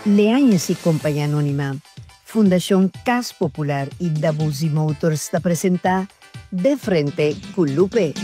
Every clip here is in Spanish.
Leanhas e Companhia Anônima, Fundação Cas Popular e Dabuzi Motors está apresentar De Frente com Lupe.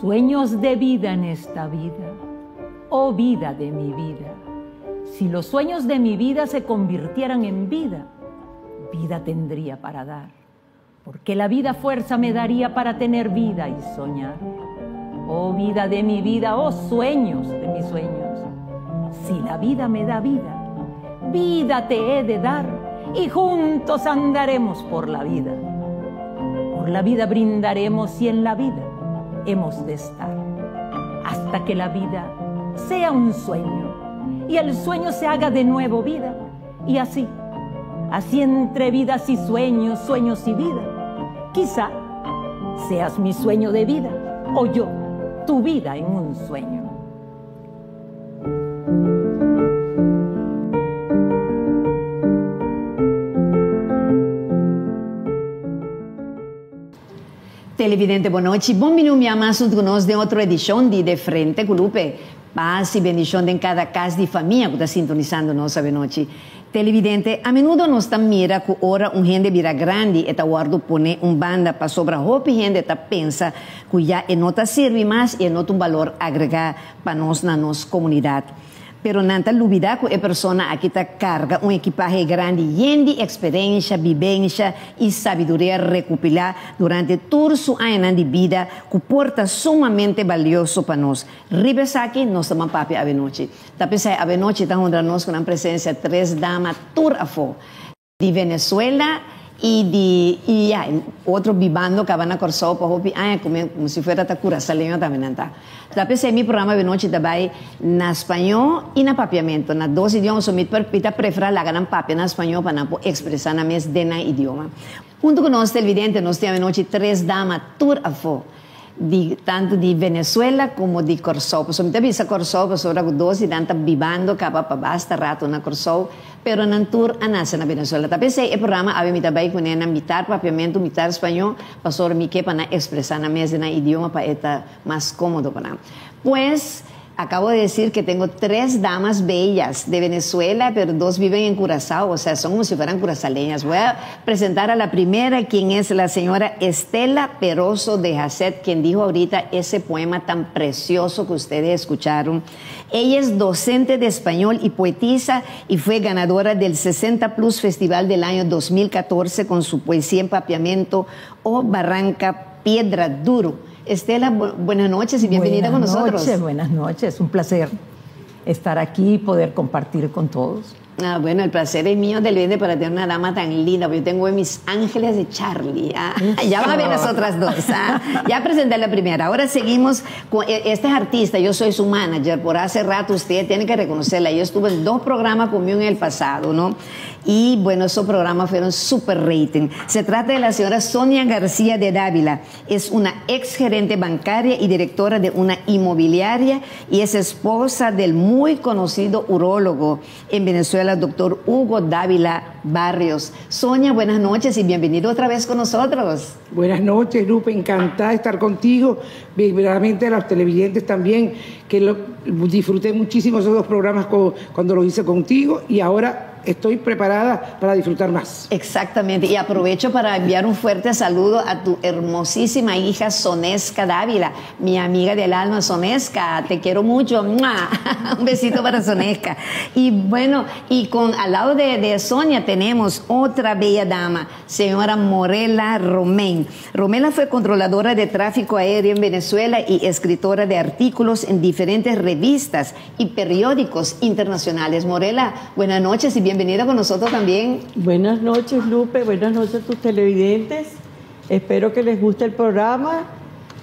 Sueños de vida en esta vida, oh vida de mi vida. Si los sueños de mi vida se convirtieran en vida, vida tendría para dar, porque la vida fuerza me daría para tener vida y soñar. Oh vida de mi vida, oh sueños de mis sueños. Si la vida me da vida, vida te he de dar y juntos andaremos por la vida. Por la vida brindaremos y en la vida hemos de estar hasta que la vida sea un sueño y el sueño se haga de nuevo vida. Y así entre vidas y sueños, sueños y vida, quizá seas mi sueño de vida o yo tu vida en un sueño. Televidente, boa noite. Bom-vindo a mais conosco de outra edição de Frente com Lupe. Paz e bendição em cada casa de família que está sintonizando nós esta noite. Televidente, a menudo nós estamos mirando que ora gente vira grande e está guardando pone banda para sobra roupa e gente está pensa que já não está serve mais e não tem valor agregar para nós na nossa comunidade. Pero nanta lubida que a persona aqui está carga equipaje grande lleno de experiência, vivência e sabedoria recopilar durante todo su año de vida que porta sumamente valioso para nós. Ribes aqui, nós estamos papi a noite. Tapi a noite está junto a nós com a presença de 3 damas turafo de Venezuela y otro vivando que van a Corsao para hopi como si fuera takura saleño también anta. Tapi mi programa de noche também na espanhol e na papiamento na 2 idiomas somit perpita preferar la ganan papia na espanhol para não expressar na mes de na idioma. Junto com nós televidente nós temos noite 3 damas tour afo tanto de Venezuela como de Corsao. Somit bisa Corsao para sobra 12 danta vivando capa para basta rato na Corsao. Pero nan tour anasa na Venezuela. Tapi sa programa ave mi tabay ko na mitar papiamento, mitar espanhol, pasor mi que para expresar na mesa na idioma para eta más cómodo para. Pues acabo de decir que tengo 3 damas bellas de Venezuela, pero 2 viven en Curazao, o sea, son como si fueran curazaleñas. Voy a presentar a la primera, quien es la señora Estela Peroso de Jacet, quien dijo ahorita ese poema tan precioso que ustedes escucharon. Ella es docente de español y poetisa y fue ganadora del 60 Plus Festival del año 2014 con su poesía en papiamento O Barranca Piedra Duro. Estela, buenas noches y bienvenida con nosotros. Buenas noches, un placer estar aquí y poder compartir con todos. Bueno, el placer es mío del para tener una dama tan linda, porque yo tengo mis ángeles de Charlie. Ya van a ver las otras dos. Ya presenté la primera. Ahora seguimos con este es artista, yo soy su manager, por hace rato usted tiene que reconocerla. Yo estuve en 2 programas conmigo en el pasado, ¿no? Y bueno, esos programas fueron super rating. Se trata de la señora Sonia García de Dávila. Es una ex gerente bancaria y directora de una inmobiliaria y es esposa del muy conocido urólogo en Venezuela, doctor Hugo Dávila Barrios. Sonia, buenas noches y bienvenido otra vez con nosotros. Buenas noches, Lupe, encantada de estar contigo, verdaderamente a los televidentes también, que disfruté muchísimo esos 2 programas cuando los hice contigo y ahora estoy preparada para disfrutar más. Exactamente, y aprovecho para enviar un fuerte saludo a tu hermosísima hija Sonesca Dávila, mi amiga del alma Sonesca, te quiero mucho. ¡Mua! Un besito para Sonesca. Y bueno, y al lado de Sonia tenemos otra bella dama, señora Morela Romén. Romela fue controladora de tráfico aéreo en Venezuela y escritora de artículos en diferentes revistas y periódicos internacionales. Morela, buenas noches y bienvenida con nosotros también. Buenas noches, Lupe, buenas noches a tus televidentes. Espero que les guste el programa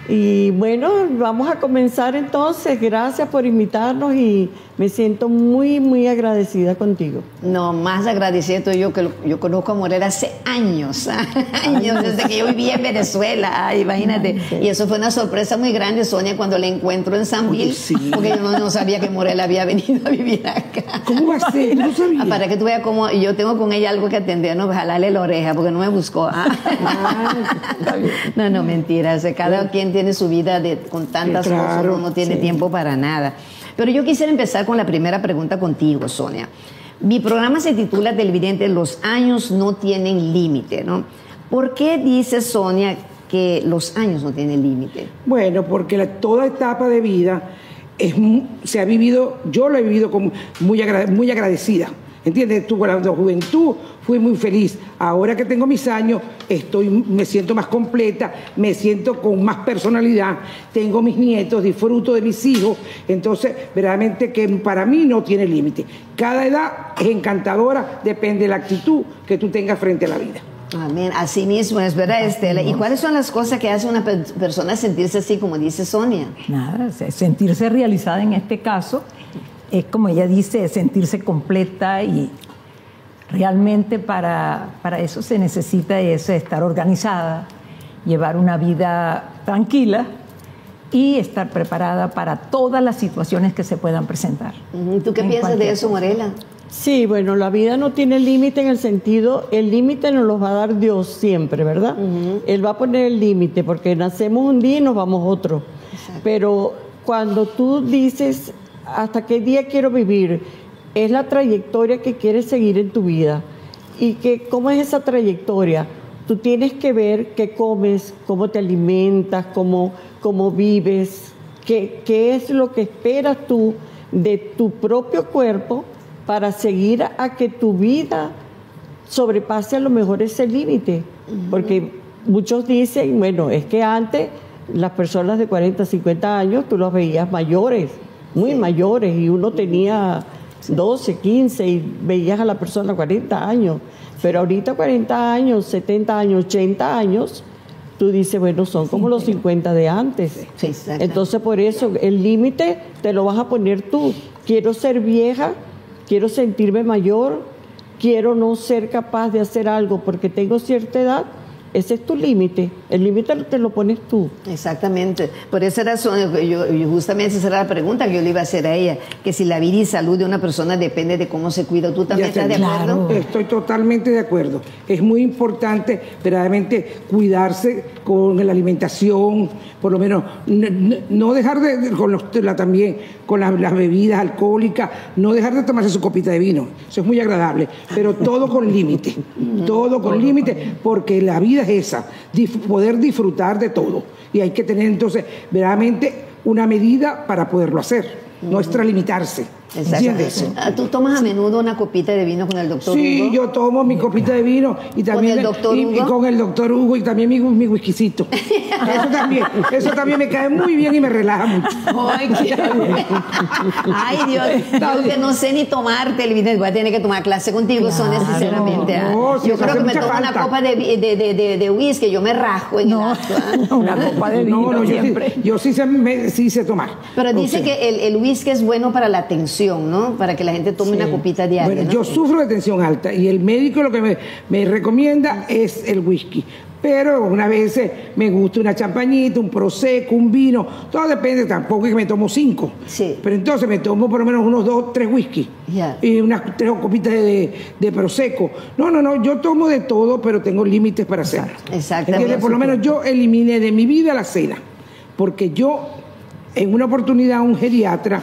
Y bueno, vamos a comenzar entonces. Gracias por invitarnos y Me siento muy, muy agradecida contigo. No, más agradecida estoy yo, que yo conozco a Morela hace años, años, desde que yo vivía en Venezuela. Ay, imagínate. Sí. Y eso fue una sorpresa muy grande, Sonia, cuando la encuentro en San Bill, porque yo no sabía que Morela había venido a vivir acá. ¿Cómo va a ser? No sabía. Para que tú veas cómo yo tengo con ella algo que atender, no, jalarle la oreja, porque no me buscó. No, mentiras. Cada quien tiene su vida con tantas cosas, uno no tiene tiempo para nada. Pero yo quisiera empezar con la primera pregunta contigo, Sonia. Mi programa se titula Televidente, los años no tienen límite, ¿no? ¿Por qué dice Sonia que los años no tienen límite? Bueno, porque toda etapa de vida se ha vivido, yo lo he vivido como muy agradecida. ¿Entiendes? Tú, cuando la juventud fui muy feliz. Ahora que tengo mis años, me siento más completa, me siento con más personalidad, tengo mis nietos, disfruto de mis hijos. Entonces, verdaderamente que para mí no tiene límite. Cada edad es encantadora, depende de la actitud que tú tengas frente a la vida. Amén. Así mismo es, ¿verdad, Estela? ¿Y cuáles son las cosas que hace una persona sentirse así, como dice Sonia? Nada, sentirse realizada en este caso es, como ella dice, sentirse completa, y realmente para eso se necesita estar organizada, llevar una vida tranquila y estar preparada para todas las situaciones que se puedan presentar. ¿Tú qué piensas de eso, Morela? Sí, bueno, la vida no tiene límite en el sentido, el límite nos lo va a dar Dios siempre, ¿verdad? Él va a poner el límite porque nacemos un día y nos vamos otro. Exacto. Pero cuando tú dices, ¿hasta qué día quiero vivir? Es la trayectoria que quieres seguir en tu vida. ¿Y cómo es esa trayectoria? Tú tienes que ver qué comes, cómo te alimentas, cómo vives, qué es lo que esperas tú de tu propio cuerpo para seguir a que tu vida sobrepase a lo mejor ese límite. Porque muchos dicen, bueno, es que antes las personas de 40, 50 años, tú las veías mayores, muy mayores, y uno tenía 12, 15 y veías a la persona 40 años. Pero ahorita 40 años, 70 años, 80 años, tú dices, bueno, son como los 50 de antes. Sí, entonces, por eso, el límite te lo vas a poner tú. Quiero ser vieja, quiero sentirme mayor, quiero no ser capaz de hacer algo porque tengo cierta edad. Ese es tu límite. El límite te lo pones tú. Exactamente. Por esa razón, yo justamente esa era la pregunta que yo le iba a hacer a ella, que si la vida y salud de una persona depende de cómo se cuida. ¿Tú también estás de acuerdo? Estoy totalmente de acuerdo. Es muy importante verdaderamente cuidarse con la alimentación, por lo menos no dejar también con las bebidas alcohólicas, no dejar de tomarse su copita de vino. Eso es muy agradable, pero todo con límite. Todo con límite, porque la vida es esa, poder disfrutar de todo. Y hay que tener entonces verdaderamente una medida para poderlo hacer, no extralimitarse. ¿Entiendes? ¿Tú tomas a menudo una copita de vino con el doctor Hugo? Sí, yo tomo mi copita de vino y también ¿Con el doctor Hugo? Y con el doctor Hugo, y también mi whiskycito. Eso también me cae muy bien y me relaja mucho. Ay, Dios, yo que no sé ni tomar televidente, voy a tener que tomar clase contigo, Sonia, sinceramente. No, yo creo que me tomo una copa de whisky, yo me rajo en el acto. Una copa de vino siempre. Yo sí sé tomar. Pero dice que el whisky es bueno para la tensión, ¿no? Para que la gente tome una copita diaria. Bueno, ¿no? yo sufro de tensión alta y el médico lo que me recomienda es el whisky. Pero una vez me gusta una champañita, un prosecco, un vino, todo depende, tampoco es que me tomo 5. Sí. Pero entonces me tomo por lo menos unos 2, 3 whisky. Yeah. Y unas 3 copitas de prosecco. No, yo tomo de todo, pero tengo límites para hacerlo. Exactamente. Por lo menos yo eliminé de mi vida la cena, porque yo, en una oportunidad, un geriatra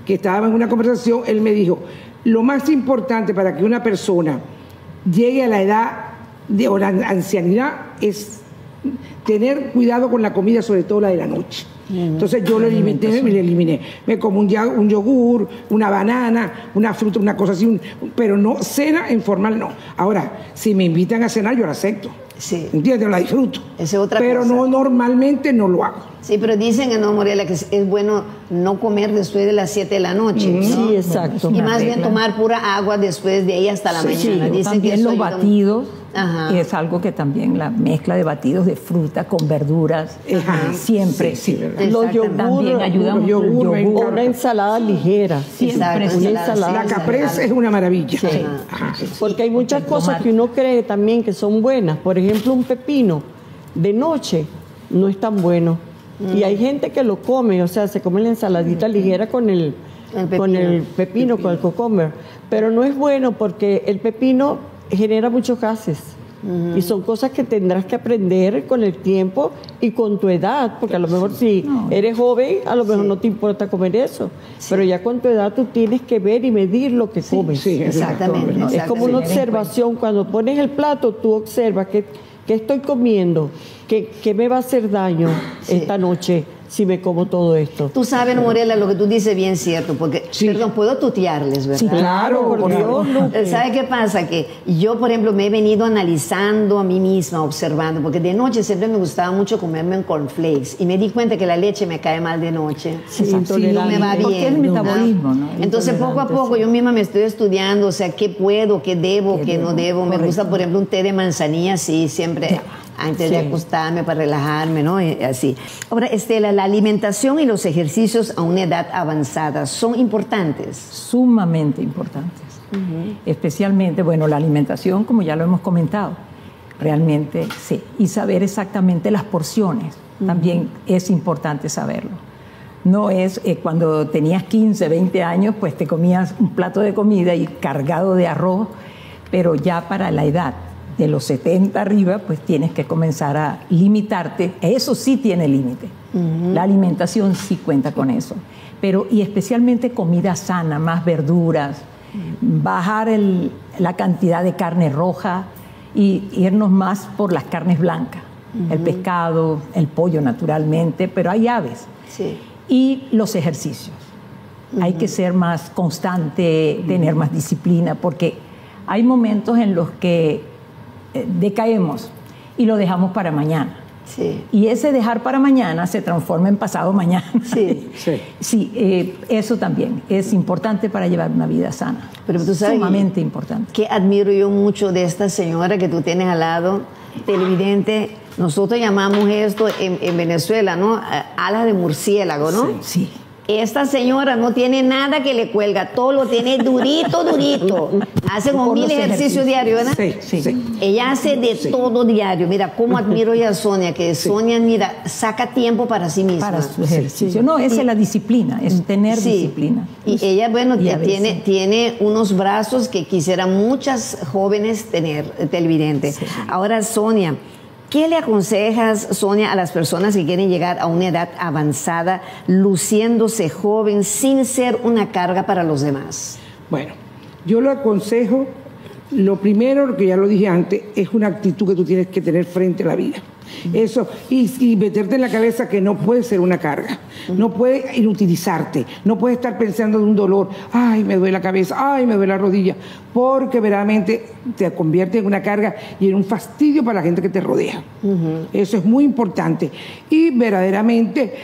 que estaba en una conversación, él me dijo, lo más importante para que una persona llegue a la edad o la ancianidad es tener cuidado con la comida, sobre todo la de la noche. Entonces yo lo eliminé. Me como un yogur, una banana, una fruta, una cosa así, pero no cena informal, no. Ahora, si me invitan a cenar, yo la acepto. Sí. ¿Entiendes? La disfruto. Esa es otra pero cosa. No, normalmente no lo hago. Sí, pero dicen que no, Morela, que es bueno no comer después de las 7 de la noche. ¿no? Sí, exacto. Y más bien tomar pura agua después de ahí hasta la mañana. Sí, dicen también que los batidos Ajá. Es algo que también la mezcla de batidos de fruta con verduras, siempre, Sí, sí. ¿verdad? Los yogur, También ayudan mucho el yogur, me yogur. encanta. una ensalada ligera. Siempre, Exacto, una ensalada, ensalada. La caprese es una maravilla. Sí. Ajá. Porque hay muchas El cosas tomate. que uno cree también que son buenas. Por ejemplo, un pepino de noche no es tan bueno. Y hay gente que lo come, o sea, se come la ensaladita ligera con el pepino, con el cucumber. Pero no es bueno porque el pepino genera muchos gases. Y son cosas que tendrás que aprender con el tiempo y con tu edad, porque a lo mejor si eres joven, a lo mejor no te importa comer eso, pero ya con tu edad tú tienes que ver y medir lo que comes. Sí, Exactamente. exacto. Es como una observación, cuando pones el plato tú observas qué estoy comiendo, qué me va a hacer daño esta noche si me como todo esto. Tú sabes, Morela, lo que tú dices bien cierto, porque, Sí. perdón, puedo tutearles, ¿verdad? Sí, claro, por Dios, Lupe. ¿Sabe qué pasa? Que yo, por ejemplo, me he venido analizando a mí misma, observando, porque de noche siempre me gustaba mucho comerme un cornflakes y me di cuenta que la leche me cae mal de noche. Sí, no intolerante. me va bien. Porque es el ¿no? metabolismo, ¿no? Entonces, poco a Intolerante, poco, sí. yo misma me estoy estudiando, o sea, qué puedo, qué debo, ¿Qué qué no debo? debo. Me Correcto. gusta, por ejemplo, un té de manzanilla, sí, siempre antes de Sí. acostarme para relajarme, ¿no? Y así. Ahora, Estela, la alimentación y los ejercicios a una edad avanzada son importantes. Sumamente importantes. Especialmente, bueno, la alimentación, como ya lo hemos comentado, realmente sí. Y saber exactamente las porciones, también es importante saberlo. No es cuando tenías 15, 20 años, pues te comías un plato de comida y cargado de arroz, pero ya para la edad de los 70 arriba, pues tienes que comenzar a limitarte. Eso sí tiene límite. La alimentación sí cuenta con eso. Pero, y especialmente comida sana, más verduras, bajar la cantidad de carne roja y irnos más por las carnes blancas. El pescado, el pollo naturalmente, pero hay aves. Sí. Y los ejercicios. Hay que ser más constante, tener más disciplina, porque hay momentos en los que decaemos y lo dejamos para mañana. Sí. Y ese dejar para mañana se transforma en pasado mañana. Sí. Sí. Sí, eso también es importante para llevar una vida sana. Pero tú sabes sumamente importante. que admiro yo mucho de esta señora que tú tienes al lado, televidente. Nosotros llamamos esto en Venezuela, ¿no? Alas de murciélago, ¿no? Sí. Esta señora no tiene nada que le cuelga, todo lo tiene durito, durito. Hace como Por 1000 los ejercicios diarios, ¿verdad? Sí, sí. Ella hace de todo diario. Mira, cómo admiro yo a Sonia, que Sonia, mira, saca tiempo para sí misma. Para su ejercicio. No, esa es la disciplina, es tener Sí. disciplina. Y ella, bueno, Y a veces- tiene unos brazos que quisieran muchas jóvenes tener, televidente. Sí. Ahora, Sonia, ¿qué le aconsejas, Sonia, a las personas que quieren llegar a una edad avanzada, luciéndose joven, sin ser una carga para los demás? Bueno, yo lo aconsejo, lo primero, lo que ya lo dije antes, es una actitud que tú tienes que tener frente a la vida. Eso, y meterte en la cabeza que no puede ser una carga, no puede inutilizarte, no puedes estar pensando en un dolor, ay, me duele la cabeza, ay, me duele la rodilla, porque verdaderamente te convierte en una carga y en un fastidio para la gente que te rodea. Eso es muy importante. Y verdaderamente,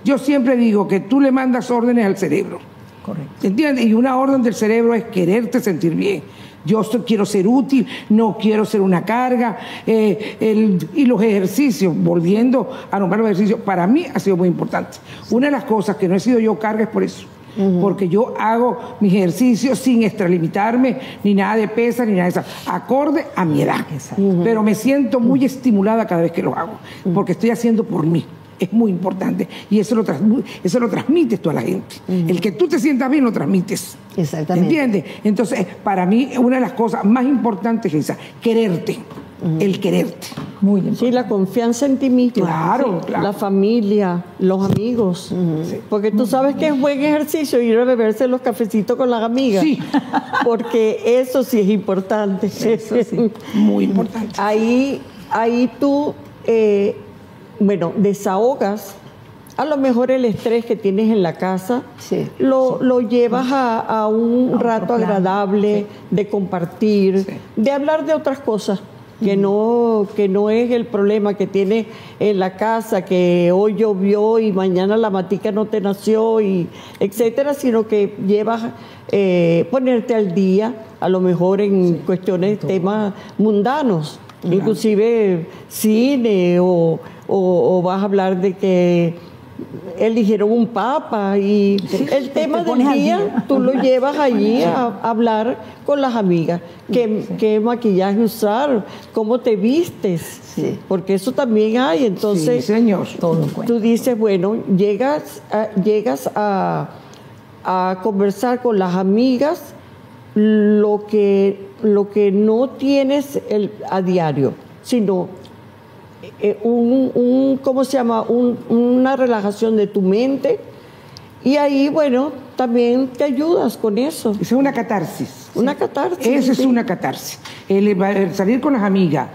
yo siempre digo que tú le mandas órdenes al cerebro. Correcto. ¿Entiendes? Y una orden del cerebro es quererte sentir bien. Yo quiero ser útil, no quiero ser una carga. Y los ejercicios, volviendo a nombrar los ejercicios, para mí ha sido muy importante. Una de las cosas que no he sido yo carga es por eso. Porque yo hago mis ejercicios sin extralimitarme, ni nada de pesas, ni nada de eso, acorde a mi edad. Exacto. Pero me siento muy estimulada cada vez que lo hago, porque estoy haciendo por mí. Es muy importante. Y eso lo transmites tú a la gente. El que tú te sientas bien lo transmites. Exactamente. ¿Entiendes? Entonces, para mí, una de las cosas más importantes es esa, quererte. El quererte. Muy importante. Sí, la confianza en ti mismo. Claro, Sí, claro. La familia, los amigos. Porque tú sabes que es buen ejercicio ir a beberse los cafecitos con las amigas. Sí. Porque eso sí es importante. Eso sí. Muy importante. Ahí tú, desahogas a lo mejor el estrés que tienes en la casa, Sí. lo llevas a un otro rato plano. agradable de compartir, Sí. de hablar de otras cosas. que no es el problema que tiene en la casa, que hoy llovió y mañana la matica no te nació, y etcétera, sino que llevas ponerte al día, a lo mejor en cuestiones, temas mundanos, inclusive cine, o vas a hablar de que eligieron un papa y el tema del día tú lo llevas allí a hablar con las amigas. ¿Qué maquillaje usar? ¿Cómo te vistes? Porque eso también hay. Entonces, señor. Tú dices, bueno, llegas a conversar con las amigas lo que no tienes a diario, sino ¿cómo se llama? Una relajación de tu mente, y ahí, bueno, también te ayudas con eso. Esa es una catarsis. Una catarsis. Esa es una catarsis. El salir con las amigas,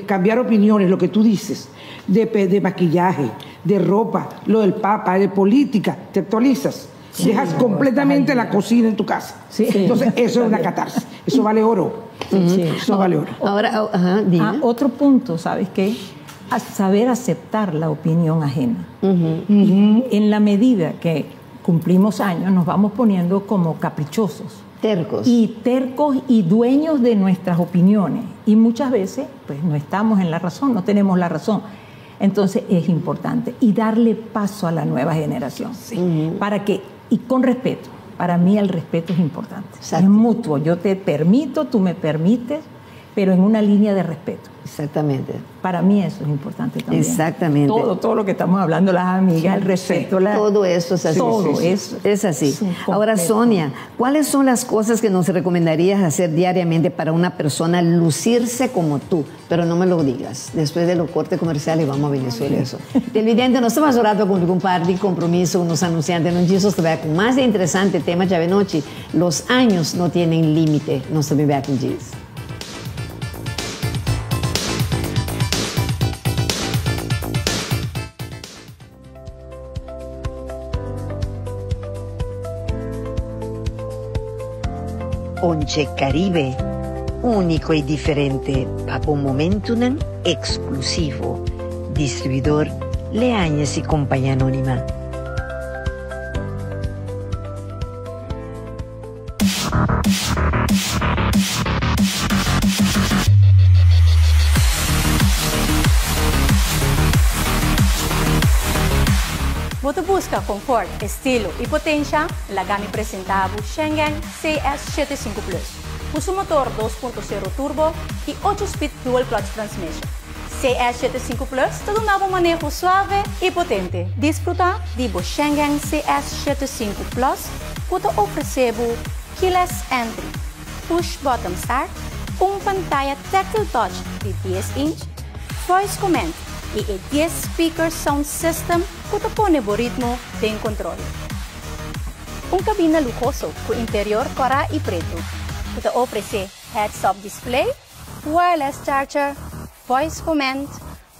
cambiar opiniones, lo que tú dices, de maquillaje, de ropa, lo del papa, de política, te actualizas. Dejas completamente la cocina en tu casa. Entonces, eso es una catarsis. Eso vale oro. Eso vale oro. Ahora, otro punto, ¿sabes qué? A saber aceptar la opinión ajena. En la medida que cumplimos años, nos vamos poniendo como caprichosos. Tercos. Tercos y dueños de nuestras opiniones. Y muchas veces, pues, no estamos en la razón, no tenemos la razón. Entonces, es importante. Y darle paso a la nueva generación. Para que, y con respeto. Para mí el respeto es importante. Exacto. Es mutuo. Yo te permito, tú me permites, pero en una línea de respeto. Exactamente. Para mí eso es importante también. Exactamente. Todo lo que estamos hablando, las amigas, el respeto. Todo eso es así. Todo eso. Es así. Ahora, Sonia, ¿cuáles son las cosas que nos recomendarías hacer diariamente para una persona lucirse como tú? Pero no me lo digas. Después de los cortes comerciales vamos a Venezuela. Eso. Televidente, nos estamos orando con un par de compromisos con los anunciantes. Nos dices con más de interesante tema ya noche. Los años no tienen límite. Nos vemos back in Jesus. Once Caribe, único y diferente, para un momento exclusivo. Distribuidor Leañez y Compañía Anónima. Você busca confort, estilo e potência? La gama apresentava o Schengen CS75 Plus. Usa motor 2.0 turbo e 8-speed dual clutch transmission. CS75 Plus todo um novo manejo suave e potente. Desfruta de Schengen CS75 Plus, que te oferece keyless entry, push button start, pantalla tactile touch de 10 inch, voice command e 10 speaker sound system que te pone o ritmo de controle. Cabina lujoso com interior cora e preto, que te oferece heads-up display, wireless charger, voice command,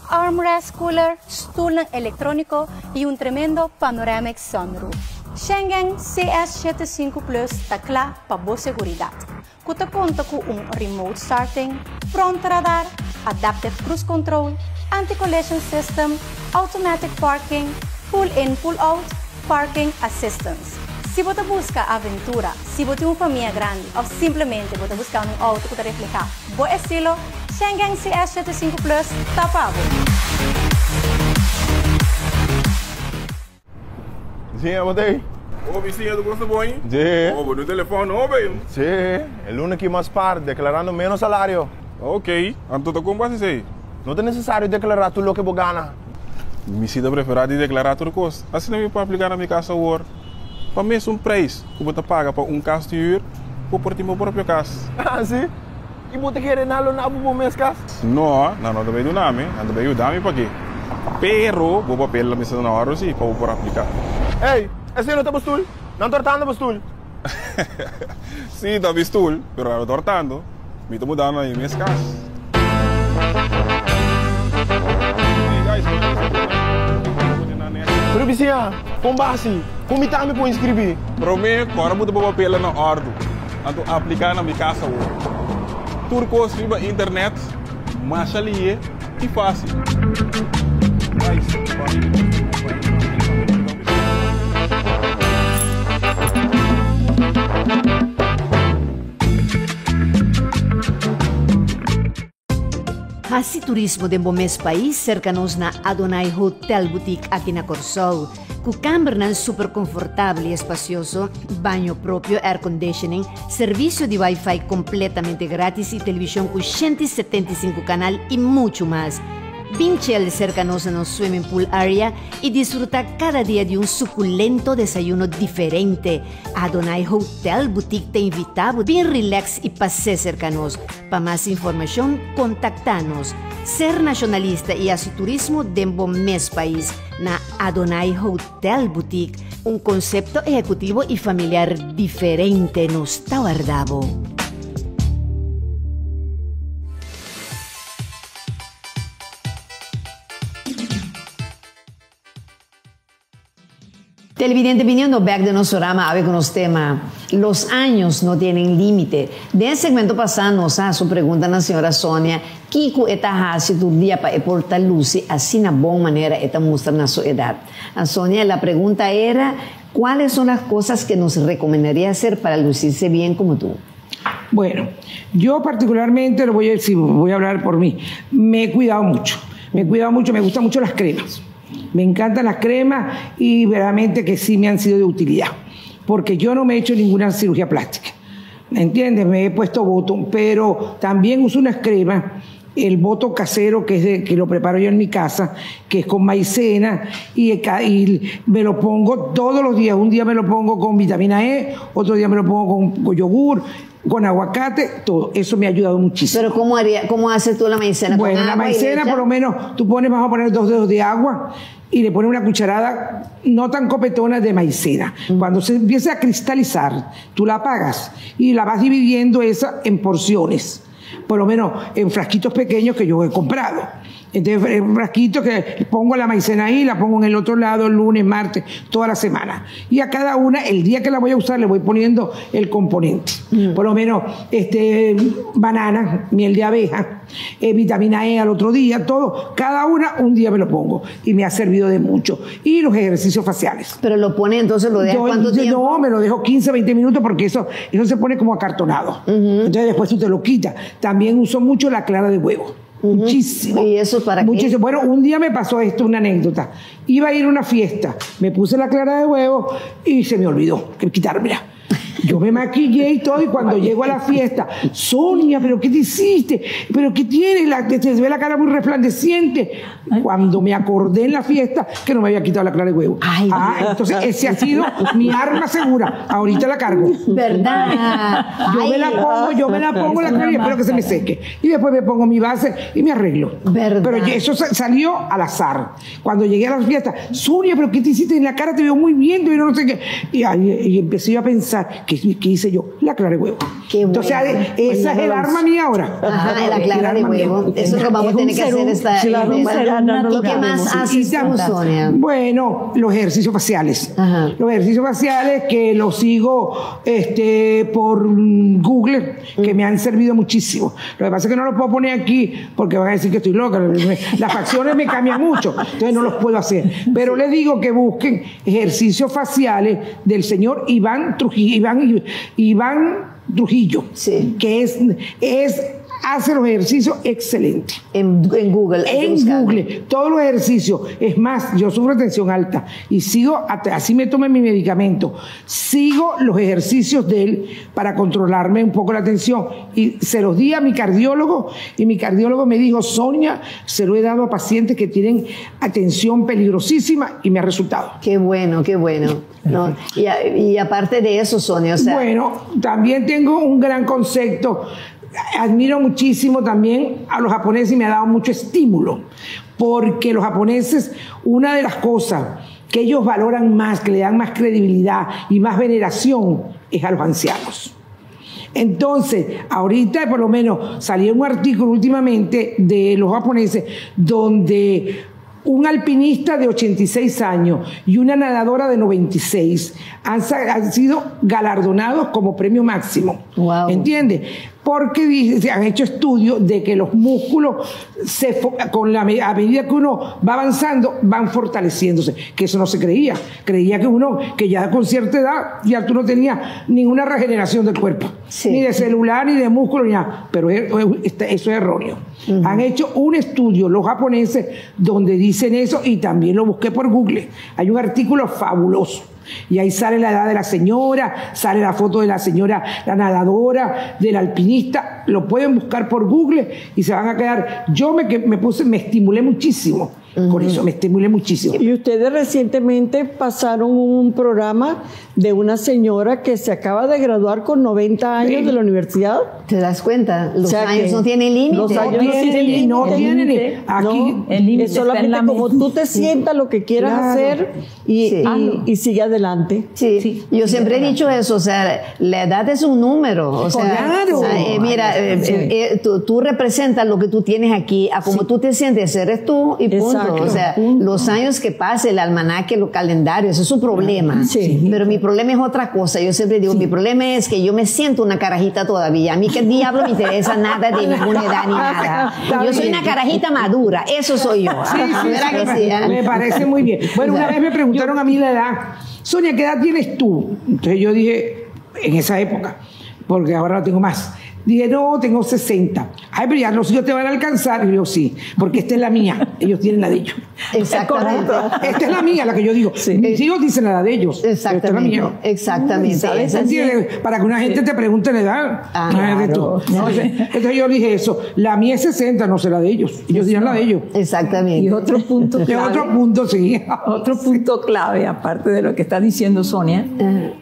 armrest cooler, stool electrónico e tremendo panoramic sunroof. Schengen CS75 Plus está claro para boa seguridade, que te conta com remote starting, front radar, adaptive cruise control, anti-collision system, automatic parking, pull-in, pull-out, parking assistance. Se você busca aventura, se você tem uma família grande ou simplesmente você busca auto que te refleja bom estilo, Schengen CS75 Plus está pago. Sí, botei. Ô, vizinha do Gosto Bom, hein? Sí. Ô, no telefone, ô, bem. Sí, el lunes que más par, declarando menos salario. Ok, então como vai ser? No es necesario declarar tú lo que vos ganas. Mi cita preferida de declarar tudo custo. Assim não me pode aplicar na minha casa agora. Para mim é preço que você paga para casa de huur, por ter minha própria casa. Ah, sim? E você quer nada na para minha casa? Não, não também do nome, não também o dame para quê? Pero, vou papel na mesa na hora sim, para por aplicar. Ei, esse não tá bastul? Não tortando bastul? Sim, tá bastul, pero não tortando. Me tô mudando aí minhas casas. Pero vizinha, com base, como tá me para inscrever? Para mim, agora vou papel na ordem. Então aplicar na minha casa hoje. turcos via internet, mas ali é fácil. Hasi turismo de mes país cercanos na Adonai Hotel Boutique aqui na Corsol. Com câmera super confortável e espacioso, banho próprio, air conditioning, serviço de Wi-Fi completamente grátis e televisão com 175 canal e muito mais. Vinchel cercanos no swimming pool area e disfrutar cada dia de um suculento desayuno diferente. Adonai Hotel Boutique te invitamos, bem relax e passe cercanos. Para mais informação, contacta-nos. Ser nacionalista e assim turismo dentro mes país na Adonai Hotel Boutique, um conceito executivo e familiar diferente nos Tauardabo. Televidente, viniendo back de nuestro programa, a ver con los temas, los años no tienen límite. De el segmento pasado nos hace su pregunta a la señora Sonia, ¿qué está haciendo tu día para portar luz así de buena manera esta muestra su edad? A Sonia, la pregunta era, ¿cuáles son las cosas que nos recomendaría hacer para lucirse bien como tú? Bueno, yo particularmente, lo voy a decir, voy a hablar por mí, me he cuidado mucho, me gustan mucho las cremas. Me encantan las cremas y verdaderamente que sí me han sido de utilidad, porque yo no me he hecho ninguna cirugía plástica, ¿me entiendes? Me he puesto botox, pero también uso unas cremas, el botox casero que lo preparo yo en mi casa, que es con maicena y me lo pongo todos los días. Un día me lo pongo con vitamina E, otro día me lo pongo con yogur, con aguacate, todo. Eso me ha ayudado muchísimo. Pero ¿cómo haces tú la maicena? Bueno, la maicena por lo menos, tú vamos a poner 2 dedos de agua y le pones una cucharada no tan copetona de maicena. Cuando se empieza a cristalizar, tú la apagas y la vas dividiendo esa en porciones. Por lo menos en frasquitos pequeños que yo he comprado. Entonces, un frasquito que pongo la maicena ahí, la pongo en el otro lado, el lunes, martes, toda la semana. Y a cada una, el día que la voy a usar, le voy poniendo el componente. Por lo menos, banana, miel de abeja, vitamina E al otro día, todo. Cada una, un día me lo pongo. Y me ha servido de mucho. Y los ejercicios faciales. Pero lo pone, entonces lo deja ¿cuánto tiempo? No, me lo dejo 15, 20 minutos porque eso se pone como acartonado. Entonces, después tú te lo quitas. También uso mucho la clara de huevo. Muchísimo. ¿Y eso para muchísimo. qué? Bueno, un día me pasó esto, una anécdota. Iba a ir a una fiesta, me puse la clara de huevo y se me olvidó quitármela. Yo me maquillé y todo, y cuando llego a la fiesta, Sonia, ¿pero qué te hiciste? ¿Pero qué tienes? Te ve la cara muy resplandeciente. Cuando me acordé en la fiesta que no me había quitado la clara de huevo. Ay, entonces ese ha sido mi arma segura. Ahorita la cargo. ¿Verdad? Yo me la pongo la clara y espero que se me seque. Y después me pongo mi base y me arreglo. ¿Verdad? Pero eso salió al azar. Cuando llegué a la fiesta, Sonia, ¿pero qué te hiciste? En la cara te veo muy bien, no sé qué. Y empecé yo a pensar, ¿qué hice yo? La clara de huevo. Qué bueno. Entonces, esa es el arma mía ahora. Ajá, la clara de huevo. Eso es lo que vamos a tener que hacer ¿Y qué más haces tú, Sonia? Bueno, los ejercicios faciales. Ajá. Los ejercicios faciales que los sigo por Google, que me han servido muchísimo. Lo que pasa es que no los puedo poner aquí porque van a decir que estoy loca. Las facciones me cambian mucho, entonces no los puedo hacer. Pero les digo que busquen ejercicios faciales del señor Iván Trujillo, sí, que hace los ejercicios excelentes. En Google. En Google, todos los ejercicios. Es más, yo sufro tensión alta y sigo, así me tomé mi medicamento, sigo los ejercicios de él para controlarme un poco la tensión. Y se los di a mi cardiólogo y mi cardiólogo me dijo, Sonia, se lo he dado a pacientes que tienen atención peligrosísima y me ha resultado. Qué bueno, qué bueno. No, y aparte de eso, Sonia, Bueno, también tengo un gran concepto. Admiro muchísimo también a los japoneses y me ha dado mucho estímulo, porque los japoneses, una de las cosas que ellos valoran más, que le dan más credibilidad y más veneración, es a los ancianos. Entonces, ahorita por lo menos salió un artículo últimamente de los japoneses donde un alpinista de 86 años y una nadadora de 96 han sido galardonados como premio máximo Wow. ¿Entiendes? Porque se han hecho estudios de que los músculos, a medida que uno va avanzando, van fortaleciéndose. Que eso no se creía. Creía que ya con cierta edad, ya tú no tenías ninguna regeneración del cuerpo. Sí. Ni de celular, ni de músculo, ni nada. Pero eso es erróneo. Han hecho un estudio, los japoneses, donde dicen eso, y también lo busqué por Google. Hay un artículo fabuloso. Y ahí sale la edad de la señora, sale la foto de la señora, la nadadora, del alpinista. Lo pueden buscar por Google y se van a quedar. Yo me estimulé muchísimo. Por eso me estimulé muchísimo. Y ustedes recientemente pasaron un programa de una señora que se acaba de graduar con 90 años de la universidad. ¿Te das cuenta? Los años no tienen límite. Los años no tienen límite. No tienen. Aquí el límite es solamente como tú te sientas lo que quieras hacer y sigue adelante. Sí. Yo siempre he dicho eso, o sea, la edad es un número. O sea, mira, tú representas lo que tú tienes aquí, a como tú te sientes, eres tú y punto. O sea, los años que pase, el almanaque, los calendarios, eso es su problema. Pero mi problema es otra cosa. Yo siempre digo, mi problema es que yo me siento una carajita todavía. A mí qué diablo me interesa nada de ninguna edad ni nada. Yo soy una carajita madura, eso soy yo. Me parece muy bien. Bueno, una vez me preguntaron a mí la edad. Sonia, ¿qué edad tienes tú? Entonces yo dije, en esa época, porque ahora no tengo más. Dije, no, tengo 60. Ay, pero ya los hijos te van a alcanzar. Y yo, sí, porque esta es la mía. Ellos tienen la de ellos. Exactamente. Esta es la mía, la que yo digo. Mis hijos dicen la de ellos. Exactamente. Esta es la mía. Exactamente. ¿Sabes? Para que una gente te pregunte la edad. Claro. Entonces yo dije eso. La mía es 60, no sé la de ellos. Ellos dirán la de ellos. Exactamente. Y otro punto clave. Otro punto clave, aparte de lo que está diciendo Sonia,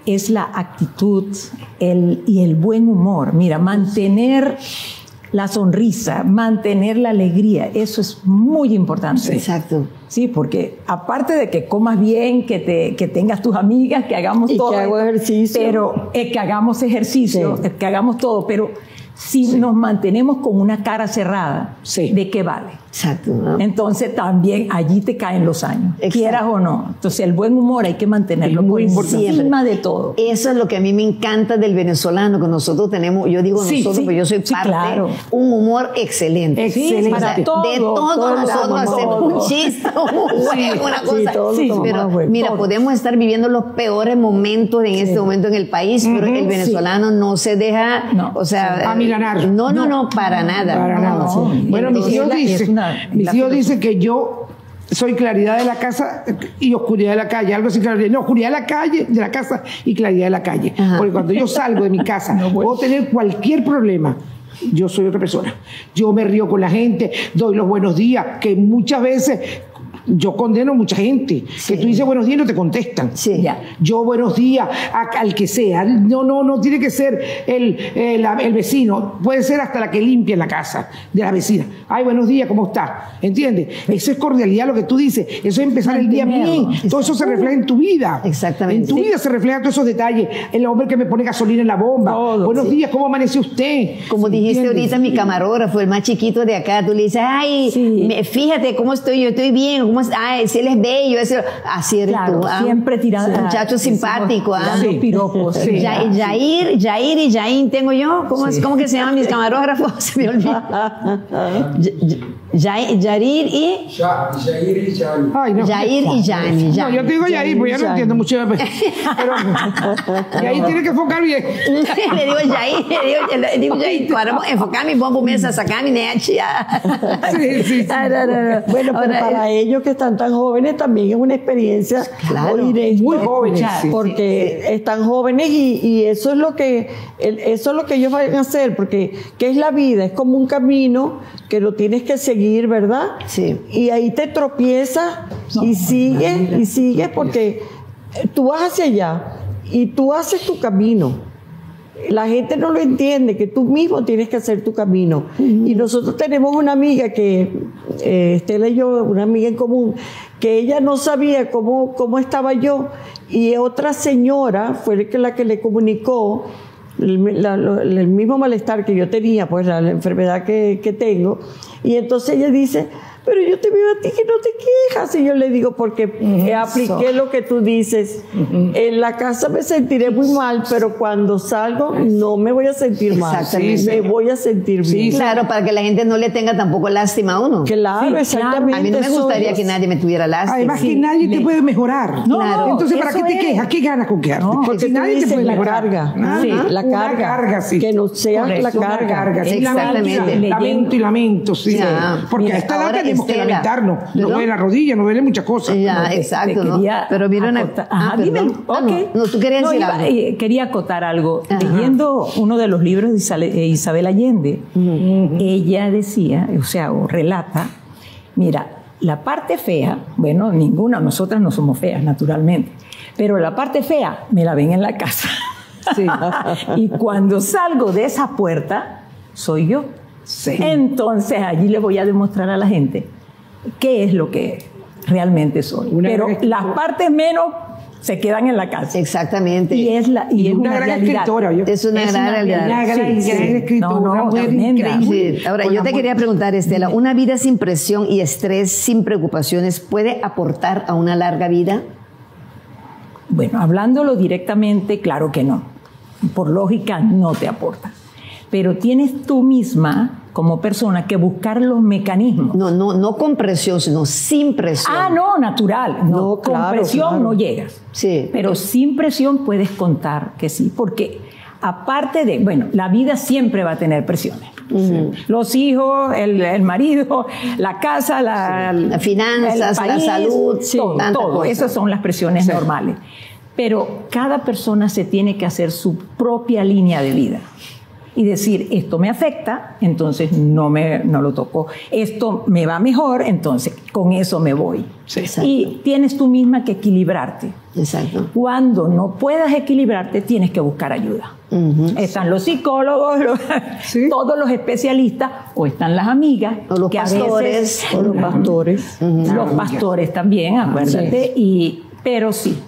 es la actitud y el buen humor. Mira, mantener la sonrisa, mantener la alegría, eso es muy importante. Exacto. Sí, porque aparte de que comas bien, que tengas tus amigas, que hagamos y todo. Que hago ejercicio. Pero que hagamos ejercicio, que hagamos todo, pero si nos mantenemos con una cara cerrada, ¿de qué vale? Exacto. ¿No? Entonces también allí te caen los años, quieras o no. Entonces el buen humor hay que mantenerlo muy encima de todo. Eso es lo que a mí me encanta del venezolano, que nosotros tenemos, yo digo nosotros, porque yo soy parte, un humor excelente. Excelente. Para de todos nosotros hacemos un chiste, un juego, una cosa. Pero mira, podemos estar viviendo los peores momentos en este momento en el país, pero el venezolano no se deja, o sea, amilanar. No, para nada. Para nada. Bueno, mis hijos dicen que yo soy claridad de la casa y oscuridad de la calle, algo así, oscuridad de la casa y claridad de la calle. Porque cuando yo salgo de mi casa, puedo tener cualquier problema. Yo soy otra persona. Yo me río con la gente, doy los buenos días, que muchas veces yo condeno a mucha gente. Que tú dices buenos días y no te contestan. Yo buenos días al que sea. No tiene que ser el vecino. Puede ser hasta la que limpia en la casa de la vecina. Ay, buenos días, ¿cómo está? ¿Entiendes? Eso es cordialidad, lo que tú dices. Eso es empezar el día bien. Todo eso se refleja en tu vida. Exactamente. En tu vida se reflejan todos esos detalles. El hombre que me pone gasolina en la bomba. Buenos días, ¿cómo amaneció usted? Como dijiste ahorita, mi camarógrafo, el más chiquito de acá, tú le dices, ay, fíjate cómo estoy, yo estoy bien. Ay, si él es bello, así eres tú. Siempre tirando. Muchacho simpático. Piropos. Yair y Yain tengo yo. ¿Cómo que se llaman mis camarógrafos? Se me olvida. Yair y Yani. Ay, no. Yair y Yani. No, yo te digo Yair, pues ya no entiendo mucho. Pero Yair tiene que enfocar bien. Le digo Yair, le digo Yair, para enfocarme, vamos a começar a sacar mi net. Sí. Bueno, pero para ellos que están tan jóvenes también es una experiencia muy jóvenes, porque están jóvenes y eso es lo que ellos van a hacer, porque ¿qué es la vida? Es como un camino que lo tienes que seguir, ¿verdad? Sí. Y ahí te tropiezas y sigues porque tú vas hacia allá y tú haces tu camino. La gente no lo entiende, que tú mismo tienes que hacer tu camino. Y nosotros tenemos una amiga que, Estela y yo, una amiga en común, que ella no sabía cómo estaba yo, y otra señora fue la que le comunicó el mismo malestar que yo tenía, pues la enfermedad que tengo. Y entonces ella dice, pero yo te veo a ti que no te quejas. Y yo le digo, porque apliqué lo que tú dices. En la casa me sentiré muy mal, pero cuando salgo no me voy a sentir mal. Exactamente. Me voy a sentir bien. Claro, para que la gente no le tenga tampoco lástima a uno. Claro, Sí, exactamente. A mí no me gustaría Somos- que nadie me tuviera lástima. Además que nadie te puede mejorar. No, Claro. Entonces, ¿para eso qué te es. quejas? ¿Qué ganas con quedarte? No, Porque Porque tú nadie te dices puede la mejorar. carga. Nada. Sí, la Una carga, sí. Que no sea la Una carga. carga, sí. Exactamente. Lamento y lamento, sí. Ya. Porque Mira, a esta edad ahora, tenemos que Estela, lamentarnos. Nos ¿perdón? duele la rodilla, nos duele muchas cosas. Ya, Te exacto, ¿no? quería Pero mira una... acotar- Ajá, dime. perdón. Ah, Ok. no, tú querías decir algo. Quería acotar algo. Ajá. Leyendo uno de los libros de Isabel Allende, ella decía, o relata, mira, la parte fea, bueno, ninguna, nosotras no somos feas, naturalmente, pero la parte fea me la ven en la casa. Sí. Y cuando salgo de esa puerta, soy yo. Sí. Entonces allí le voy a demostrar a la gente qué es lo que realmente soy. Una Pero gran las partes menos se quedan en la casa. Exactamente. Y es Una gran realidad. escritora, yo. Es una gran realidad. Una gran escritora, No, una mujer tremenda. increíble. Sí. Ahora, Con yo te amor. quería preguntar, Estela, ¿una vida sin presión y estrés, sin preocupaciones, puede aportar a una larga vida? Bueno, hablándolo directamente, claro que no. Por lógica, no te aporta. Pero tienes tú misma, como persona, que buscar los mecanismos. No con presión, sino sin presión. Ah, no, natural. No, No, con claro, presión claro. no llegas. Sí. Pero sin presión puedes contar que sí, porque aparte de, bueno, la vida siempre va a tener presiones. Los hijos, el marido, la casa, Las finanzas, el la salud, tanta todo. cosa. Esas son las presiones normales. Pero cada persona se tiene que hacer su propia línea de vida. Y decir, esto me afecta, entonces no lo toco. Esto me va mejor, entonces con eso me voy. Exacto. Y tienes tú misma que equilibrarte. Exacto. Cuando no puedas equilibrarte, tienes que buscar ayuda. Están los psicólogos, Sí. todos los especialistas, o están las amigas, O los que a pastores. veces- O los pastores. los pastores también, acuérdate. Pero sí,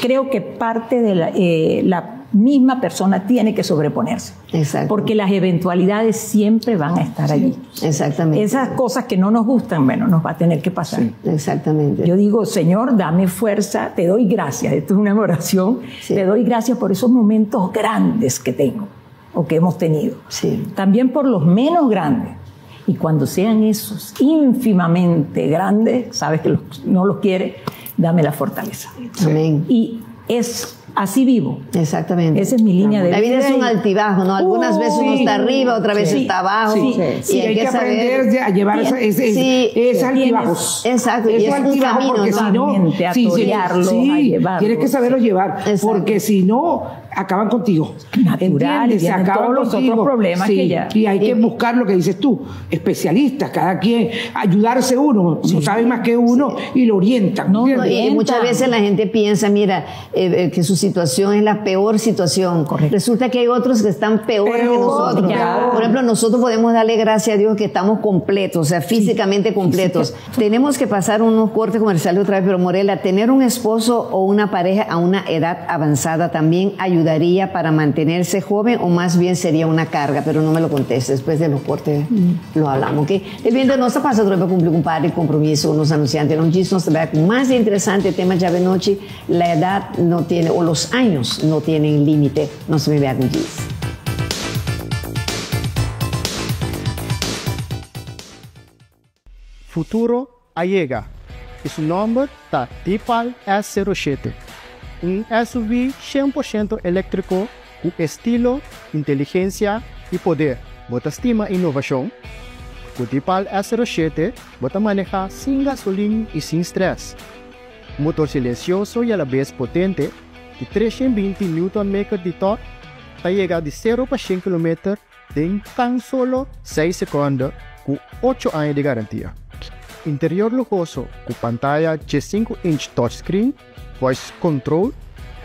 creo que parte de la misma persona tiene que sobreponerse. Exacto. Porque las eventualidades siempre van a estar allí. Exactamente. Esas cosas que no nos gustan, bueno, nos va a tener que pasar. Exactamente. Yo digo, Señor, dame fuerza, te doy gracias. Esto es una oración. Sí. Te doy gracias por esos momentos grandes que tengo o que hemos tenido. Sí. También por los menos grandes. Y cuando sean esos ínfimamente grandes, sabes que no los quiere, dame la fortaleza. Amén. Y así vivo. Exactamente. Esa es mi línea de vida. La vida es un altibajo, ¿no? Algunas veces uno está arriba, otra vez sí, está abajo. sí, Sí, Y hay que saber- aprender a llevar esos altibajos. Exacto, y Esos es un altibajos, camino, porque ¿no? si no, Totalmente, a torearlos, a llevarlos. tienes que saberlos llevar, Exacto. porque si no, acaban contigo. Natural, ¿Entiendes? y vienen todos los otros problemas que ya- Y hay que buscar lo que dices tú, especialistas, cada quien, ayudarse uno, no saben más que uno y lo orientan. No, ¿entiendes? Y muchas Orientan. veces la gente piensa, mira, que su situación es la peor situación. Correcto. Resulta que hay otros que están peores que Peor, nosotros. ya. Por ejemplo, nosotros podemos darle gracias a Dios que estamos completos, o sea, físicamente completos. Tenemos que pasar unos cortes comerciales otra vez, pero Morela, tener un esposo o una pareja a una edad avanzada también ayudaría para mantenerse joven, o más bien sería una carga, pero no me lo contestes, después de los cortes lo hablamos, ¿ok? El bien de nossa passa para cumplir un par de compromisos con los anunciantes. Não diz, nos trabalha con más interesante tema de noche, la edad no tiene, o los años no tienen límite, no se me vea con diz. Futuro allega e seu nome está Tipal S07, um SUV 100% elétrico com estilo, inteligência e poder. Bota estima inovação. O Tipal S07 bota manejar sem gasolina e sem estresse. Motor silencioso e a la vez potente, de 320 Nm de torque, está chega de 0 para 100 km em tan solo 6 segundos, com 8 anos de garantia. Interior lujoso com pantalla de 5-inch touchscreen, voice control,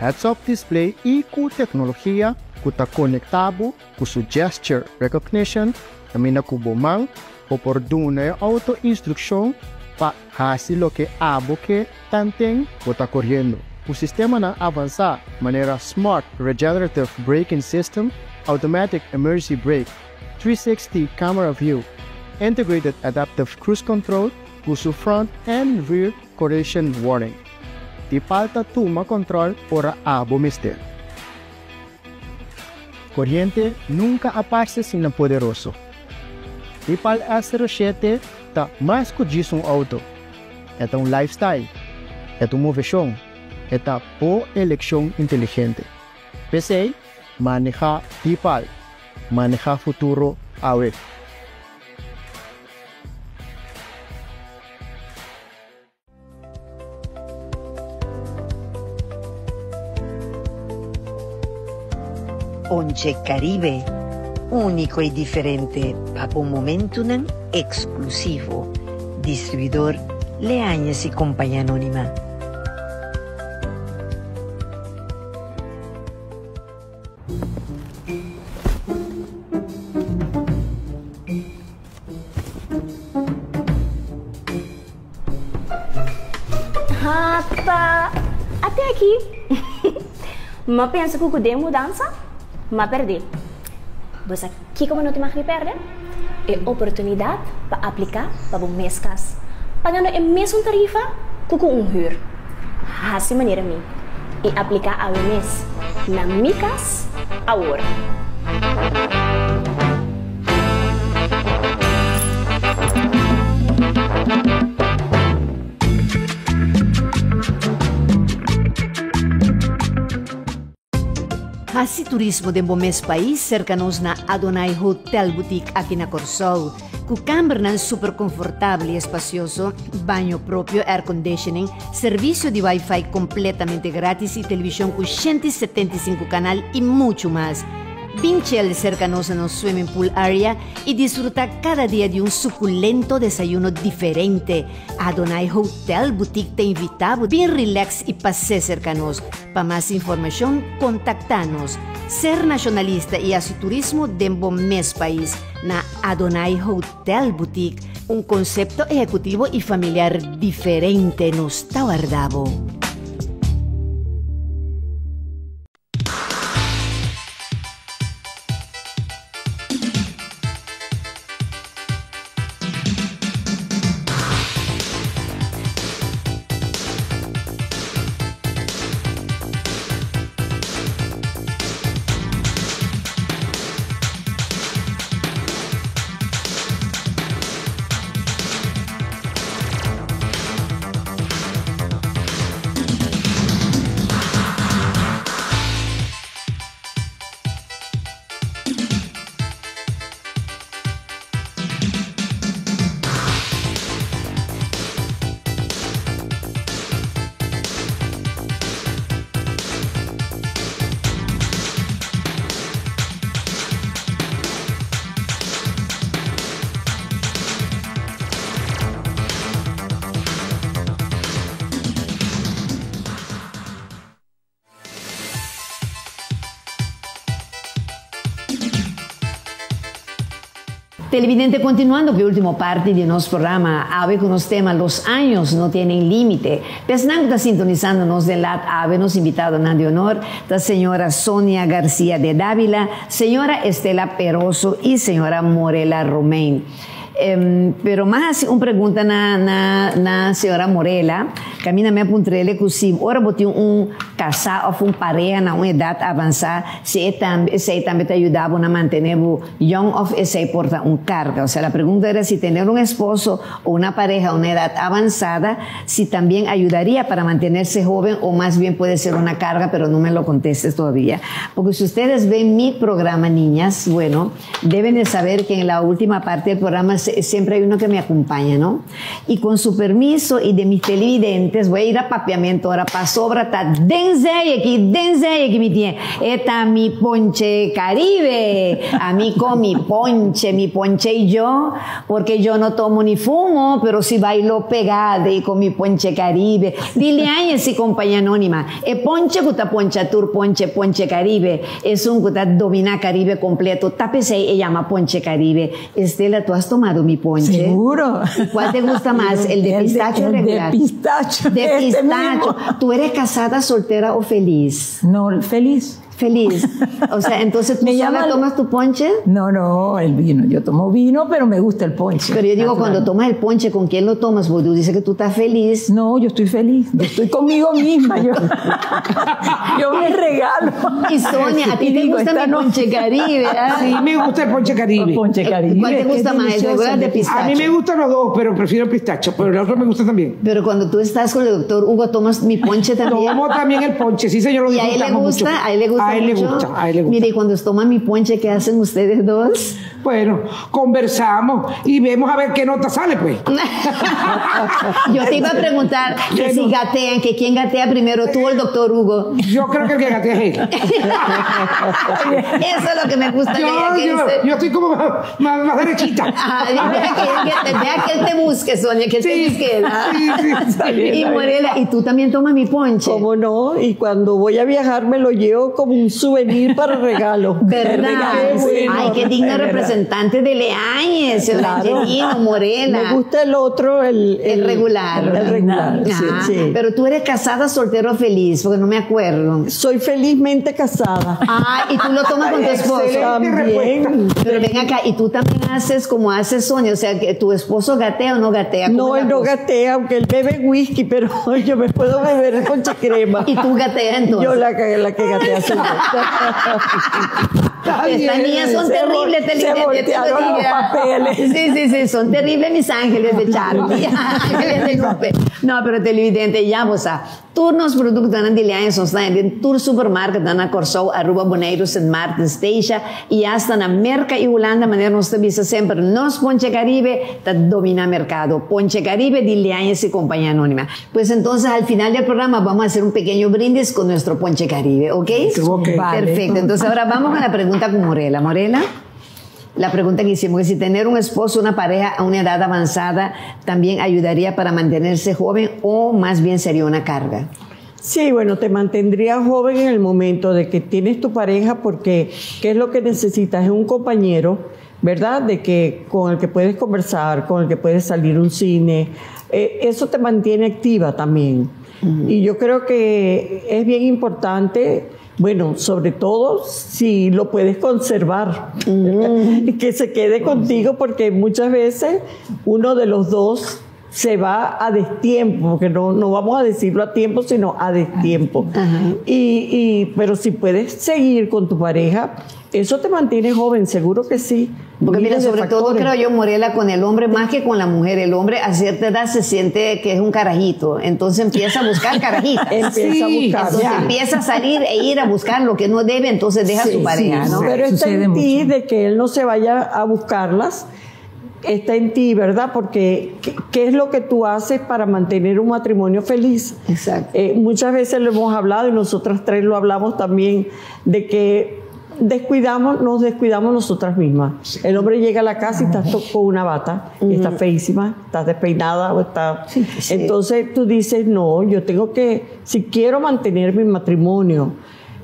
heads-up display e com tecnologia que está conectado com seu gesture recognition, também com o bomão, oportuna auto-instrução para fazer o que abo que tantem está correndo. O sistema na avança maneira Smart Regenerative Braking System, Automatic Emergency Brake, 360 Camera View, integrated adaptive cruise control with front and rear collision warning. Tipal tuma control ora abo mister. Corriente nunca aparece sin poderoso. Tipal S07 tá mais que disso auto. É lifestyle, é moveção, é por eleição inteligente. Pensei, manejar Tipal, manejar futuro awe. Ponche Caribe, único y diferente, para un momento exclusivo. Distribuidor Leañez y Compañía Anónima. Até aqui. Mas pensa que eu mudança? Mas perdi. Você aqui como não te mais perder? É oportunidade para aplicar para um mês cas. Pagando a mesma tarifa que com huur. Assim maneira mim. E aplicar a mês na minha casa agora. Hasi turismo de Bomes país cercanos na Adonai Hotel Boutique aqui na Corsol, com câmara super confortável e espacioso, banho próprio, air conditioning, serviço de Wi-Fi completamente grátis e televisão com 175 canal e muito mais. Pinchel cercanos no swimming pool area y disfruta cada día de un suculento desayuno diferente. Adonai Hotel Boutique te invitamos bien relax y pase cercanos. Para más información, contactanos. Ser nacionalista y hacer turismo de mes país na Adonai Hotel Boutique. Un concepto ejecutivo y familiar diferente nos está guardado. Televidente, continuando con la última parte de nuestro programa, AVE con los temas Los años no tienen límite. Pensando que está sintonizándonos de la AVE, nos invitado de honor la señora Sonia García de Dávila, señora Estela Peroso y señora Morela Romain. Pero más una pregunta na señora Morela, que a mí me apuntrele que si ahora boté casal o pareja na una edad avanzada, se también te ayudaba a mantener young of ese porta un carga. O sea, la pregunta era si tener un esposo o una pareja a una edad avanzada, si también ayudaría para mantenerse joven o más bien puede ser una carga, pero no me lo contestes todavía. Porque si ustedes ven mi programa, niñas, bueno, deben de saber que en la última parte del programa siempre hay uno que me acompaña, ¿no? Y con su permiso y de mis televidentes, voy a ir a papeamiento ahora para sobra, dense aquí mi tiene. Esta mi ponche Caribe, a mí con mi ponche y yo, porque yo no tomo ni fumo, pero sí bailo pegada y con mi ponche Caribe. Dile a ella si compañía anónima, ponche que poncha tour, ponche Caribe, es un que domina Caribe completo, tápese y llama ponche Caribe. Estela, ¿tú has tomado mi ponche? Seguro. ¿Cuál te gusta más? ¿El de pistacho o regular? De pistacho. De pistacho. ¿Tú eres casada, soltera o feliz? No, feliz. Feliz. O sea, entonces tú sola tomas tu ponche. No, el vino. Yo tomo vino, pero me gusta el ponche. Pero yo digo, cuando tomas el ponche, ¿con quién lo tomas? Porque tú dices que tú estás feliz. No, yo estoy feliz. Yo estoy conmigo misma. Yo me regalo. Y Sonia, ¿a ti te gusta mi ponche Caribe? Sí, me gusta el ponche Caribe. El ponche Caribe. ¿Cuál te gusta más? ¿El regular de pistacho? A mí me gustan los dos, pero prefiero el pistacho. Pero el otro me gusta también. Pero cuando tú estás con el doctor Hugo, ¿tomas mi ponche también? Tomo también el ponche, sí señor. ¿Y a él le gusta? Mucho. ¿A él le gusta a él mucho? le gusta, a él le gusta. Mire, y cuando toman mi ponche, ¿qué hacen ustedes dos? Bueno, conversamos y vemos a ver qué nota sale, pues. Yo te iba a preguntar que si gatean, que quién gatea primero, tú o el doctor Hugo. Yo creo que el que gatea es él. Eso es lo que me gusta. Yo estoy como más derechita. Vea que él te busque, Sonia, que él te busque. Sí. Y Morela, ¿y tú también tomas mi ponche? ¿Cómo no? Y cuando voy a viajar me lo llevo como un souvenir para regalo. ¿Verdad? Bueno, ay, qué digno representante de Leáñez, Angelino, Morela. Me gusta el otro, el regular. El regular, sí. Pero tú eres casada, soltero, feliz, porque no me acuerdo. Soy felizmente casada. Y tú lo tomas con tu esposo. También. Pero ven acá, y tú también haces como hace Sonia, o sea, que tu esposo gatea o no gatea. No, él no gatea, aunque él bebe whisky, pero yo me puedo beber concha crema. ¿Y tú gateas entonces? Yo la que gatea soy yo. Estas niñas son terribles, Sí, son terribles mis ángeles de Charlie, ángeles de Lupe. No, pero televidente, ya vos turnos productos de Leáñez online, en Tour Supermarket, Dana Corsou, Aruba Boneiros, en Martin Station, y hasta en América y Holanda, manera nos te visa siempre, nos Ponche Caribe, te domina mercado, Ponche Caribe, de Leáñez y compañía anónima. Pues entonces, al final del programa, vamos a hacer un pequeño brindis con nuestro Ponche Caribe, ¿ok? Vale. Perfecto, entonces ahora vamos a la pregunta con Morela. Morela, la pregunta que hicimos es si tener un esposo, una pareja a una edad avanzada también ayudaría para mantenerse joven o más bien sería una carga. Sí, bueno, te mantendrías joven en el momento de que tienes tu pareja porque ¿qué es lo que necesitas? Es un compañero, ¿verdad? De que con el que puedes conversar, con el que puedes salir a un cine. Eso te mantiene activa también. Y yo creo que es bien importante. Bueno, sobre todo si lo puedes conservar, que se quede contigo, porque muchas veces uno de los dos se va a destiempo, porque no vamos a decirlo a tiempo, sino a destiempo. Pero si puedes seguir con tu pareja, eso te mantiene joven, seguro que sí. Porque mira, sobre todo creo yo, Morela, con el hombre más que con la mujer. El hombre a cierta edad se siente que es un carajito, entonces empieza a buscar carajitas. Entonces empieza a salir e ir a buscar lo que no debe, entonces deja a su pareja, ¿no? Pero está en ti de que él no se vaya a buscarlas. Está en ti, ¿verdad? Porque ¿qué es lo que tú haces para mantener un matrimonio feliz? Exacto. Muchas veces lo hemos hablado y nosotras tres lo hablamos también, de que nos descuidamos nosotras mismas. Sí. El hombre llega a la casa y está con una bata, está feísima, está despeinada, está... Sí. Entonces tú dices, no, yo tengo que, si quiero mantener mi matrimonio,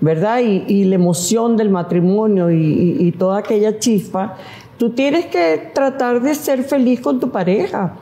¿verdad? Y la emoción del matrimonio y toda aquella chispa, tú tienes que tratar de ser feliz con tu pareja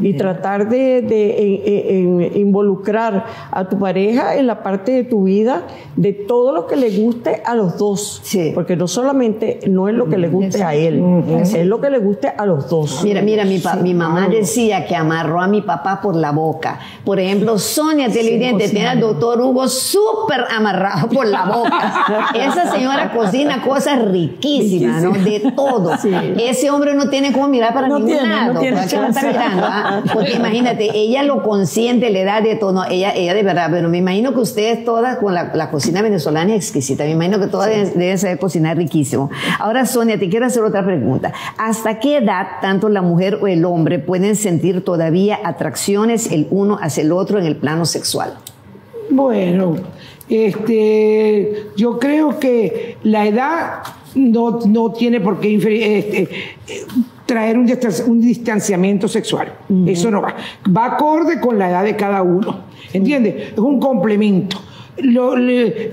y tratar de involucrar a tu pareja en la parte de tu vida de todo lo que le guste a los dos. Porque no solamente no es lo que le guste a él, es lo que le guste a los dos. Mira, mi mamá decía que amarró a mi papá por la boca. Por ejemplo, Sonia, televidente, tiene al doctor Hugo súper amarrado por la boca. Esa señora cocina cosas riquísimas, ¿no? De todo. Ese hombre no tiene cómo mirar para ningún lado. ¿Para qué no está mirando? Porque imagínate, ella lo consiente, le da de todo. No, ella de verdad, pero me imagino que ustedes todas, con la cocina venezolana es exquisita. Me imagino que todas deben saber cocinar riquísimo. Ahora, Sonia, te quiero hacer otra pregunta. ¿Hasta qué edad tanto la mujer o el hombre pueden sentir todavía atracciones el uno hacia el otro en el plano sexual? Bueno, yo creo que la edad no tiene por qué traer un distanciamiento sexual. Eso no va. Va acorde con la edad de cada uno. ¿Entiendes? Es un complemento.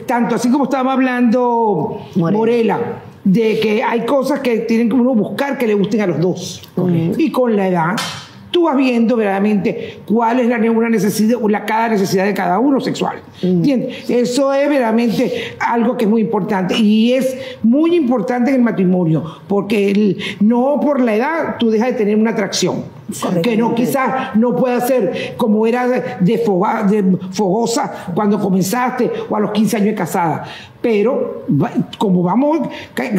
Tanto así como estábamos hablando Morela, de que hay cosas que tienen que uno buscar que le gusten a los dos. Y con la edad tú vas viendo verdaderamente cuál es una necesidad, cada necesidad de cada uno sexual. ¿Entiendes? Eso es verdaderamente algo que es muy importante y es muy importante en el matrimonio, porque no por la edad tú dejas de tener una atracción. Que no, quizás no pueda ser como era de fogosa cuando comenzaste o a los 15 años de casada, pero como vamos,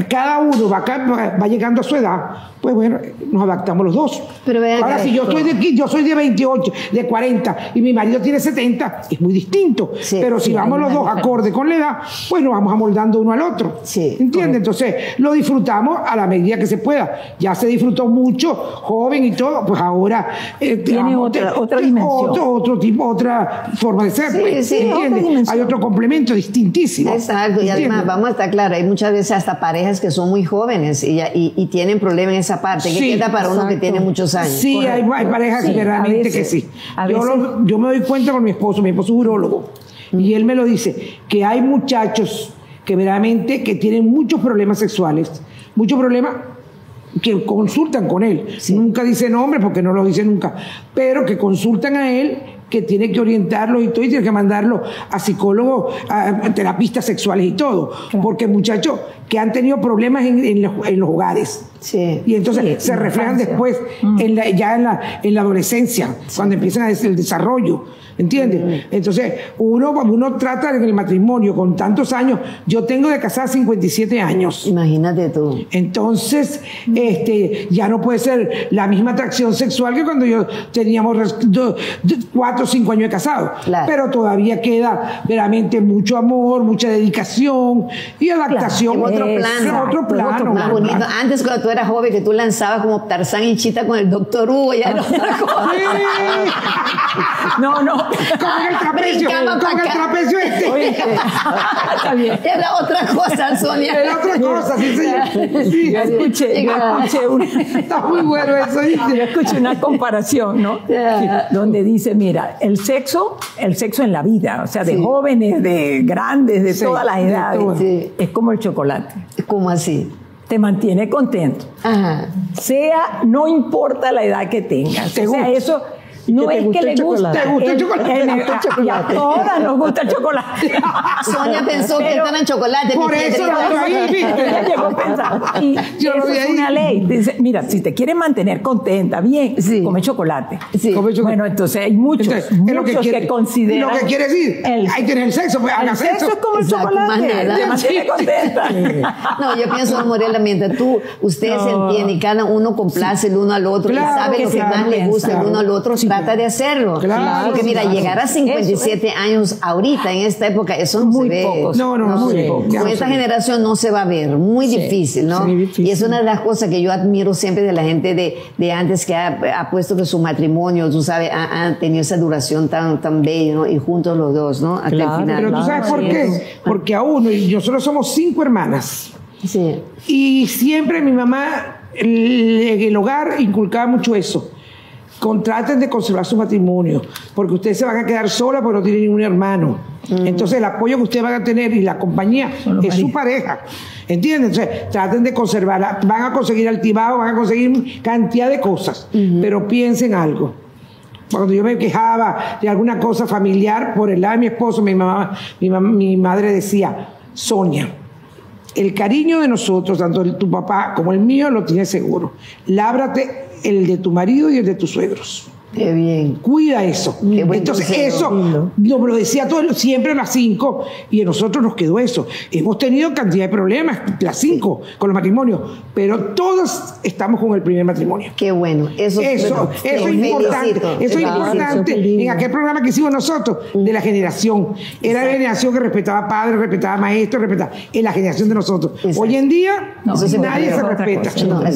cada uno va llegando a su edad, pues bueno, nos adaptamos los dos. Pero ahora, si yo soy de 28, de 40 y mi marido tiene 70, es muy distinto. Sí, pero si vamos los dos acorde con la edad, pues nos vamos amoldando uno al otro. Sí, ¿entiendes? Entonces lo disfrutamos a la medida que se pueda. Ya se disfrutó mucho, joven y todo, pues ahora tiene otra dimensión. Otro tipo, otra forma de ser. Sí, ¿entiendes? Hay otro complemento distintísimo. Exacto, y además, vamos a estar claros, hay muchas veces hasta parejas que son muy jóvenes y tienen problemas en esa parte, que queda para uno que tiene muchos años. Sí, hay parejas que realmente que sí. Yo me doy cuenta con mi esposo es urólogo, y él me lo dice, que hay muchachos que verdaderamente que tienen muchos problemas sexuales, muchos problemas que consultan con él. Nunca dice nombre porque no lo dice nunca, pero que consultan a él, que tiene que orientarlo y todo, y tiene que mandarlo a psicólogos, a terapistas sexuales y todo, porque muchachos que han tenido problemas en los hogares, y entonces se reflejan después en la adolescencia, cuando empiezan el desarrollo, ¿entiendes? Entonces uno trata en el matrimonio con tantos años. Yo tengo de casada 57 años. Imagínate tú. Entonces ya no puede ser la misma atracción sexual que cuando teníamos 4 o 5 años de casado. Claro. Pero todavía queda verdaderamente mucho amor, mucha dedicación y adaptación. Otro plano. Más bonito. Antes, cuando tú eras joven, que tú lanzabas como Tarzán y Chita con el doctor Hugo, ya era otra cosa. No. Con el trapecio Está bien. Era otra cosa, Sonia. Era otra cosa, sí, señor. Sí, está muy bueno eso. Yo escuché una comparación, ¿no? Donde dice, mira, el sexo en la vida, o sea, de jóvenes, de grandes, de todas las edades, es como el chocolate. ¿Cómo así? Te mantiene contento. Ajá. No importa la edad que tengas. O sea, eso no es que le gusta. ¿Te gusta el chocolate? Y a todas nos gusta el chocolate. Sonia pensó que están en chocolate. Por eso ella llegó a pensar. Y eso es una ley. Dice, mira, si te quieres mantener contenta, bien, come chocolate. Bueno, entonces hay muchos que consideran. Lo que quiere decir, hay que tener sexo, pues haga sexo. El sexo es como el chocolate, te mantiene contenta. No, yo pienso, Morelamente, ustedes se entienden y cada uno complace el uno al otro y sabe lo que más le gusta el uno al otro. Trata de hacerlo. Porque mira, llegar a 57 años ahorita, en esta época, eso no se ve. Con esta generación no se va a ver. Muy difícil, ¿no? Y es una de las cosas que yo admiro siempre de la gente de antes, que ha puesto que su matrimonio, tú sabes, ha tenido esa duración tan bella, ¿no? Y juntos los dos, ¿no? Hasta el final. Pero tú sabes por qué. Porque a uno, y nosotros somos 5 hermanas. Sí. Y siempre mi mamá, en el hogar, inculcaba mucho eso. Traten de conservar su matrimonio, porque ustedes se van a quedar solas porque no tienen ningún hermano. Entonces el apoyo que ustedes van a tener y la compañía es su pareja, ¿entienden? Entonces traten de conservarla. Van a conseguir altibajo, van a conseguir cantidad de cosas, pero piensen algo. Cuando yo me quejaba de alguna cosa familiar por el lado de mi esposo, mi madre decía, Sonia, el cariño de nosotros, tanto el de tu papá como el mío, lo tienes seguro. Lábrate el de tu marido y el de tus suegros. Qué bien. Cuida eso. Entonces eso nos lo decía siempre a las 5 y a nosotros nos quedó eso. Hemos tenido cantidad de problemas, las 5 con los matrimonios, pero todos estamos con el primer matrimonio. Qué bueno. Eso es importante. Eso es importante. En aquel programa que hicimos nosotros, de la generación. Era la generación que respetaba a padres, respetaba a maestros, en la generación de nosotros. Hoy en día nadie se respeta.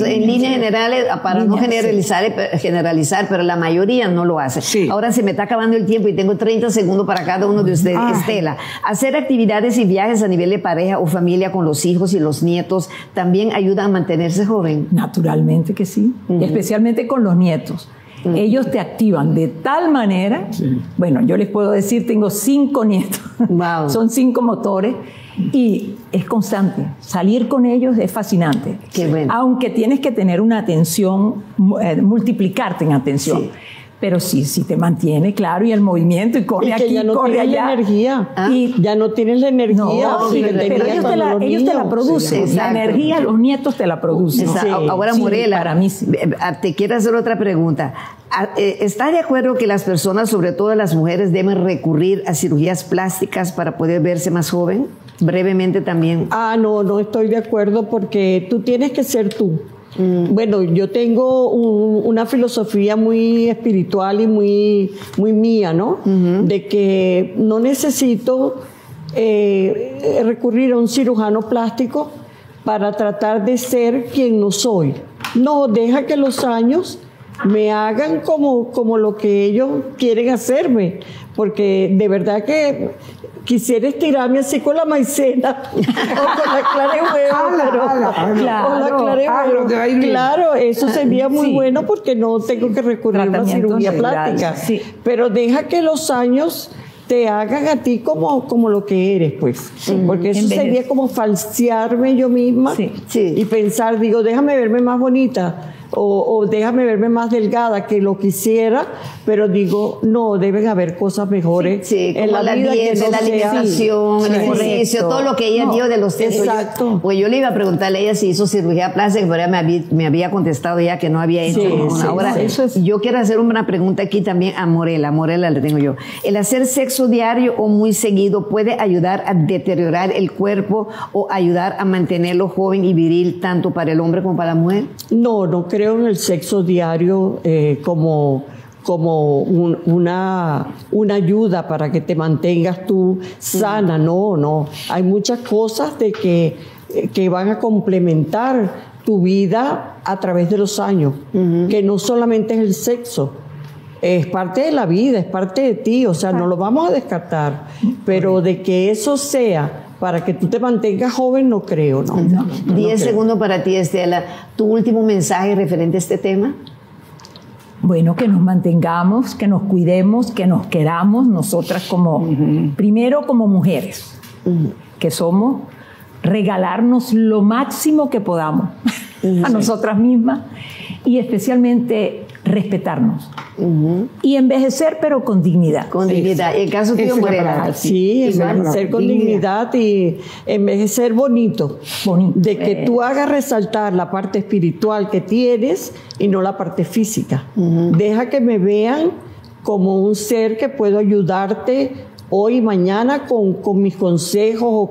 En líneas generales, para no generalizar, pero la mayoría no lo hace. Ahora se me está acabando el tiempo y tengo 30 segundos para cada uno de ustedes. Estela, hacer actividades y viajes a nivel de pareja o familia con los hijos y los nietos también ayuda a mantenerse joven. Naturalmente que sí, especialmente con los nietos. Ellos te activan de tal manera, bueno, yo les puedo decir, tengo 5 nietos, Wow. son 5 motores, y es constante. Salir con ellos es fascinante. Qué bueno. Aunque tienes que tener una atención, multiplicarte en atención. Sí. Pero sí te mantiene, claro, y el movimiento, y corre Y que aquí, ya no corre tienes allá. la energía. Y ya no tienes la energía. no, que pero tenías ellos cuando los te la niños. producen. Sí, La exacto. energía, los nietos te la producen. Esa- Sí. Ahora, Sí, Morela, para mí sí. te quiero hacer otra pregunta. ¿Está de acuerdo que las personas, sobre todo las mujeres, deben recurrir a cirugías plásticas para poder verse más joven? Brevemente también. No estoy de acuerdo porque tú tienes que ser tú. Bueno, yo tengo una filosofía muy espiritual y muy mía, ¿no? De que no necesito recurrir a un cirujano plástico para tratar de ser quien no soy. No, deja que los años me hagan como lo que ellos quieren hacerme, porque de verdad que quisiera estirarme así con la maicena o con la clara de huevo, Ala, o la clara de huevo. te va a ir bien. Claro, eso sería muy Sí. bueno porque no tengo que recurrir a una Tratamientos cirugía naturales, plástica. sí. Pero deja que los años te hagan a ti como lo que eres, pues. Porque eso Envejece. sería como falsearme yo misma Sí. y pensar, digo, déjame verme más bonita o déjame verme más delgada, que lo quisiera, pero digo, no, deben haber cosas mejores Sí, como en la vida que dieta, no la sea- alimentación, Sí, el sí. ejercicio, correcto. todo lo que ella No, dio de los test. exacto. Pues yo le iba a preguntarle a ella si hizo cirugía plástica, pero ella me había contestado ya que no había hecho Sí, ninguna. sí, Ahora, sí, eso es- yo quiero hacer una pregunta aquí también a Morela. Morela le tengo yo. ¿El hacer sexo diario o muy seguido puede ayudar a deteriorar el cuerpo o ayudar a mantenerlo joven y viril tanto para el hombre como para la mujer? No creo en el sexo diario como una ayuda para que te mantengas tú sana. No. Hay muchas cosas de que van a complementar tu vida a través de los años, que no solamente es el sexo. Es parte de la vida, es parte de ti, o sea, no lo vamos a descartar, pero de que eso sea para que tú te mantengas joven, no creo, no. 10 segundos para ti, Estela. ¿Tu último mensaje referente a este tema? Bueno, que nos mantengamos, que nos cuidemos, que nos queramos nosotras primero como mujeres, que somos, regalarnos lo máximo que podamos a nosotras mismas y especialmente respetarnos y envejecer, pero con dignidad. Con dignidad. En caso tuyo, Esa es la Morela. palabra. Sí, envejecer con dignidad y envejecer bonito. Bonito. De que tú hagas resaltar la parte espiritual que tienes y no la parte física. Deja que me vean como un ser que puedo ayudarte hoy y mañana con mis consejos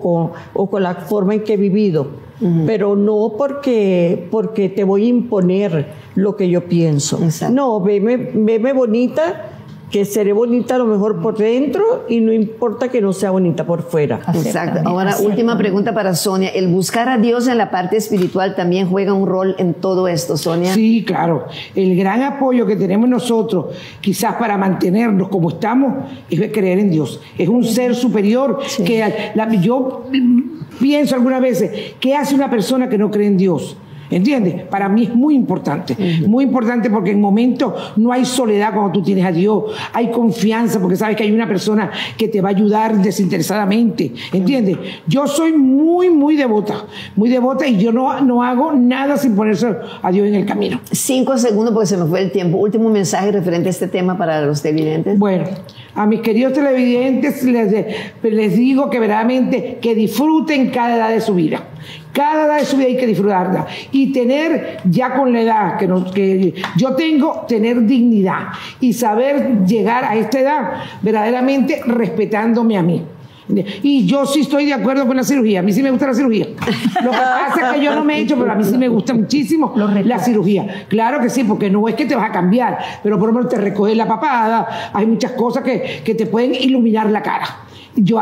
o con la forma en que he vivido. Pero no porque te voy a imponer lo que yo pienso. Exacto. No, veme bonita, que seré bonita a lo mejor por dentro y no importa que no sea bonita por fuera. Exacto. Ahora, última pregunta para Sonia. ¿El buscar a Dios en la parte espiritual también juega un rol en todo esto, Sonia? Sí, claro. El gran apoyo que tenemos nosotros, quizás para mantenernos como estamos, es creer en Dios. Es un ser superior que yo pienso algunas veces, ¿qué hace una persona que no cree en Dios? ¿Entiendes? Para mí es muy importante porque en momentos no hay soledad cuando tú tienes a Dios, hay confianza porque sabes que hay una persona que te va a ayudar desinteresadamente, ¿entiendes? Yo soy muy devota y yo no hago nada sin ponerse a Dios en el camino. 5 segundos porque se nos fue el tiempo. Último mensaje referente a este tema para los televidentes. Bueno, a mis queridos televidentes les digo que verdaderamente que disfruten cada edad de su vida. Cada edad de su vida hay que disfrutarla y tener, ya con la edad que yo tengo, tener dignidad y saber llegar a esta edad verdaderamente respetándome a mí. Y yo sí estoy de acuerdo con la cirugía. A mí sí me gusta la cirugía. Lo que pasa es que yo no me he hecho, pero a mí sí me gusta muchísimo la cirugía. Claro que sí, porque no es que te vas a cambiar, pero por lo menos te recoges la papada. Hay muchas cosas que te pueden iluminar la cara. Yo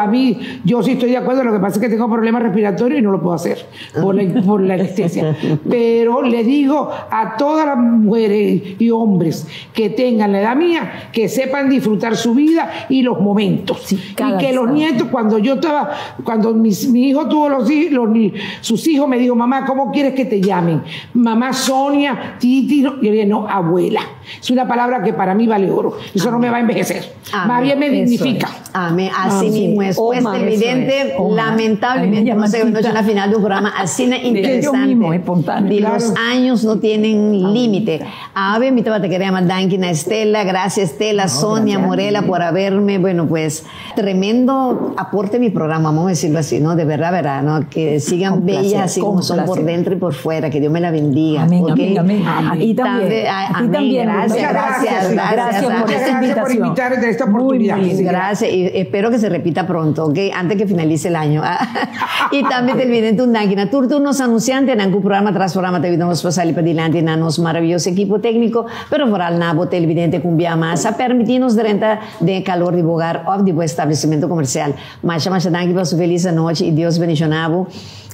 sí estoy de acuerdo, lo que pasa es que tengo problemas respiratorios y no lo puedo hacer por la anestesia. Pero le digo a todas las mujeres y hombres que tengan la edad mía, que sepan disfrutar su vida y los momentos. Sí, y que los nietos, cuando mi hijo tuvo sus hijos, me dijo, mamá, ¿cómo quieres que te llamen? Mamá Sonia, Titi, no. Yo dije, no, abuela. Es una palabra que para mí vale oro. Eso no me va a envejecer. Más bien me dignifica. Amén. Así mismo es. Pues televidente, lamentablemente, no sé, en la final de un programa así interesante. Y los años no tienen límite. A ver, mi te quería mandar a Estela. Gracias, Estela, Sonia, Morela, por haberme, bueno, pues, tremendo aporte a mi programa, vamos a decirlo así, ¿no? De verdad, ¿no? Que sigan bellas así como son por dentro y por fuera. Que Dios me la bendiga. Amén, ¿okay? amén. A ti también. Gracias por esta invitación. Por invitarme de esta oportunidad. Gracias, y espero que se repita pronto, ¿ok? Antes que finalice el año. Y también televidente un dáquina. Turnos anunciantes, en un programa tras programa te vamos a pasar para adelante, nanos maravilloso equipo técnico, pero por al nabo televidente cumbia más a permitirnos de renta de calor de hogar o de establecimiento comercial. Macha danki para su feliz noche y Dios bendicionado.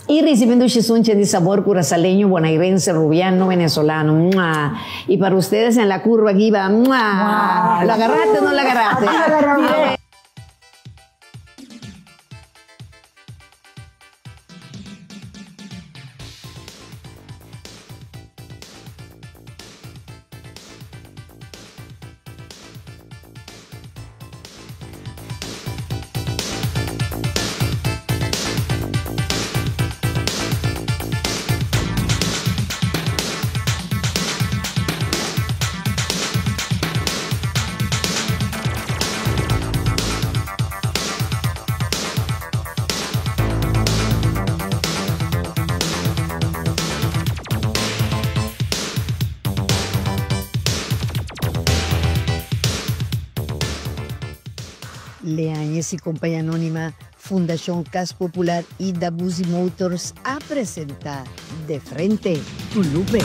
Y recibiendo chisunche de sabor curacaleño, bonaerense, rubiano, venezolano. ¡Mua! Y para ustedes en la curva aquí va. ¡Mua! ¿Lo agarraste o no lo agarraste? Leáñez y Compañía Anónima, Fundación Cas Popular y Dabusi Motors a presentar De Frente, Culupe.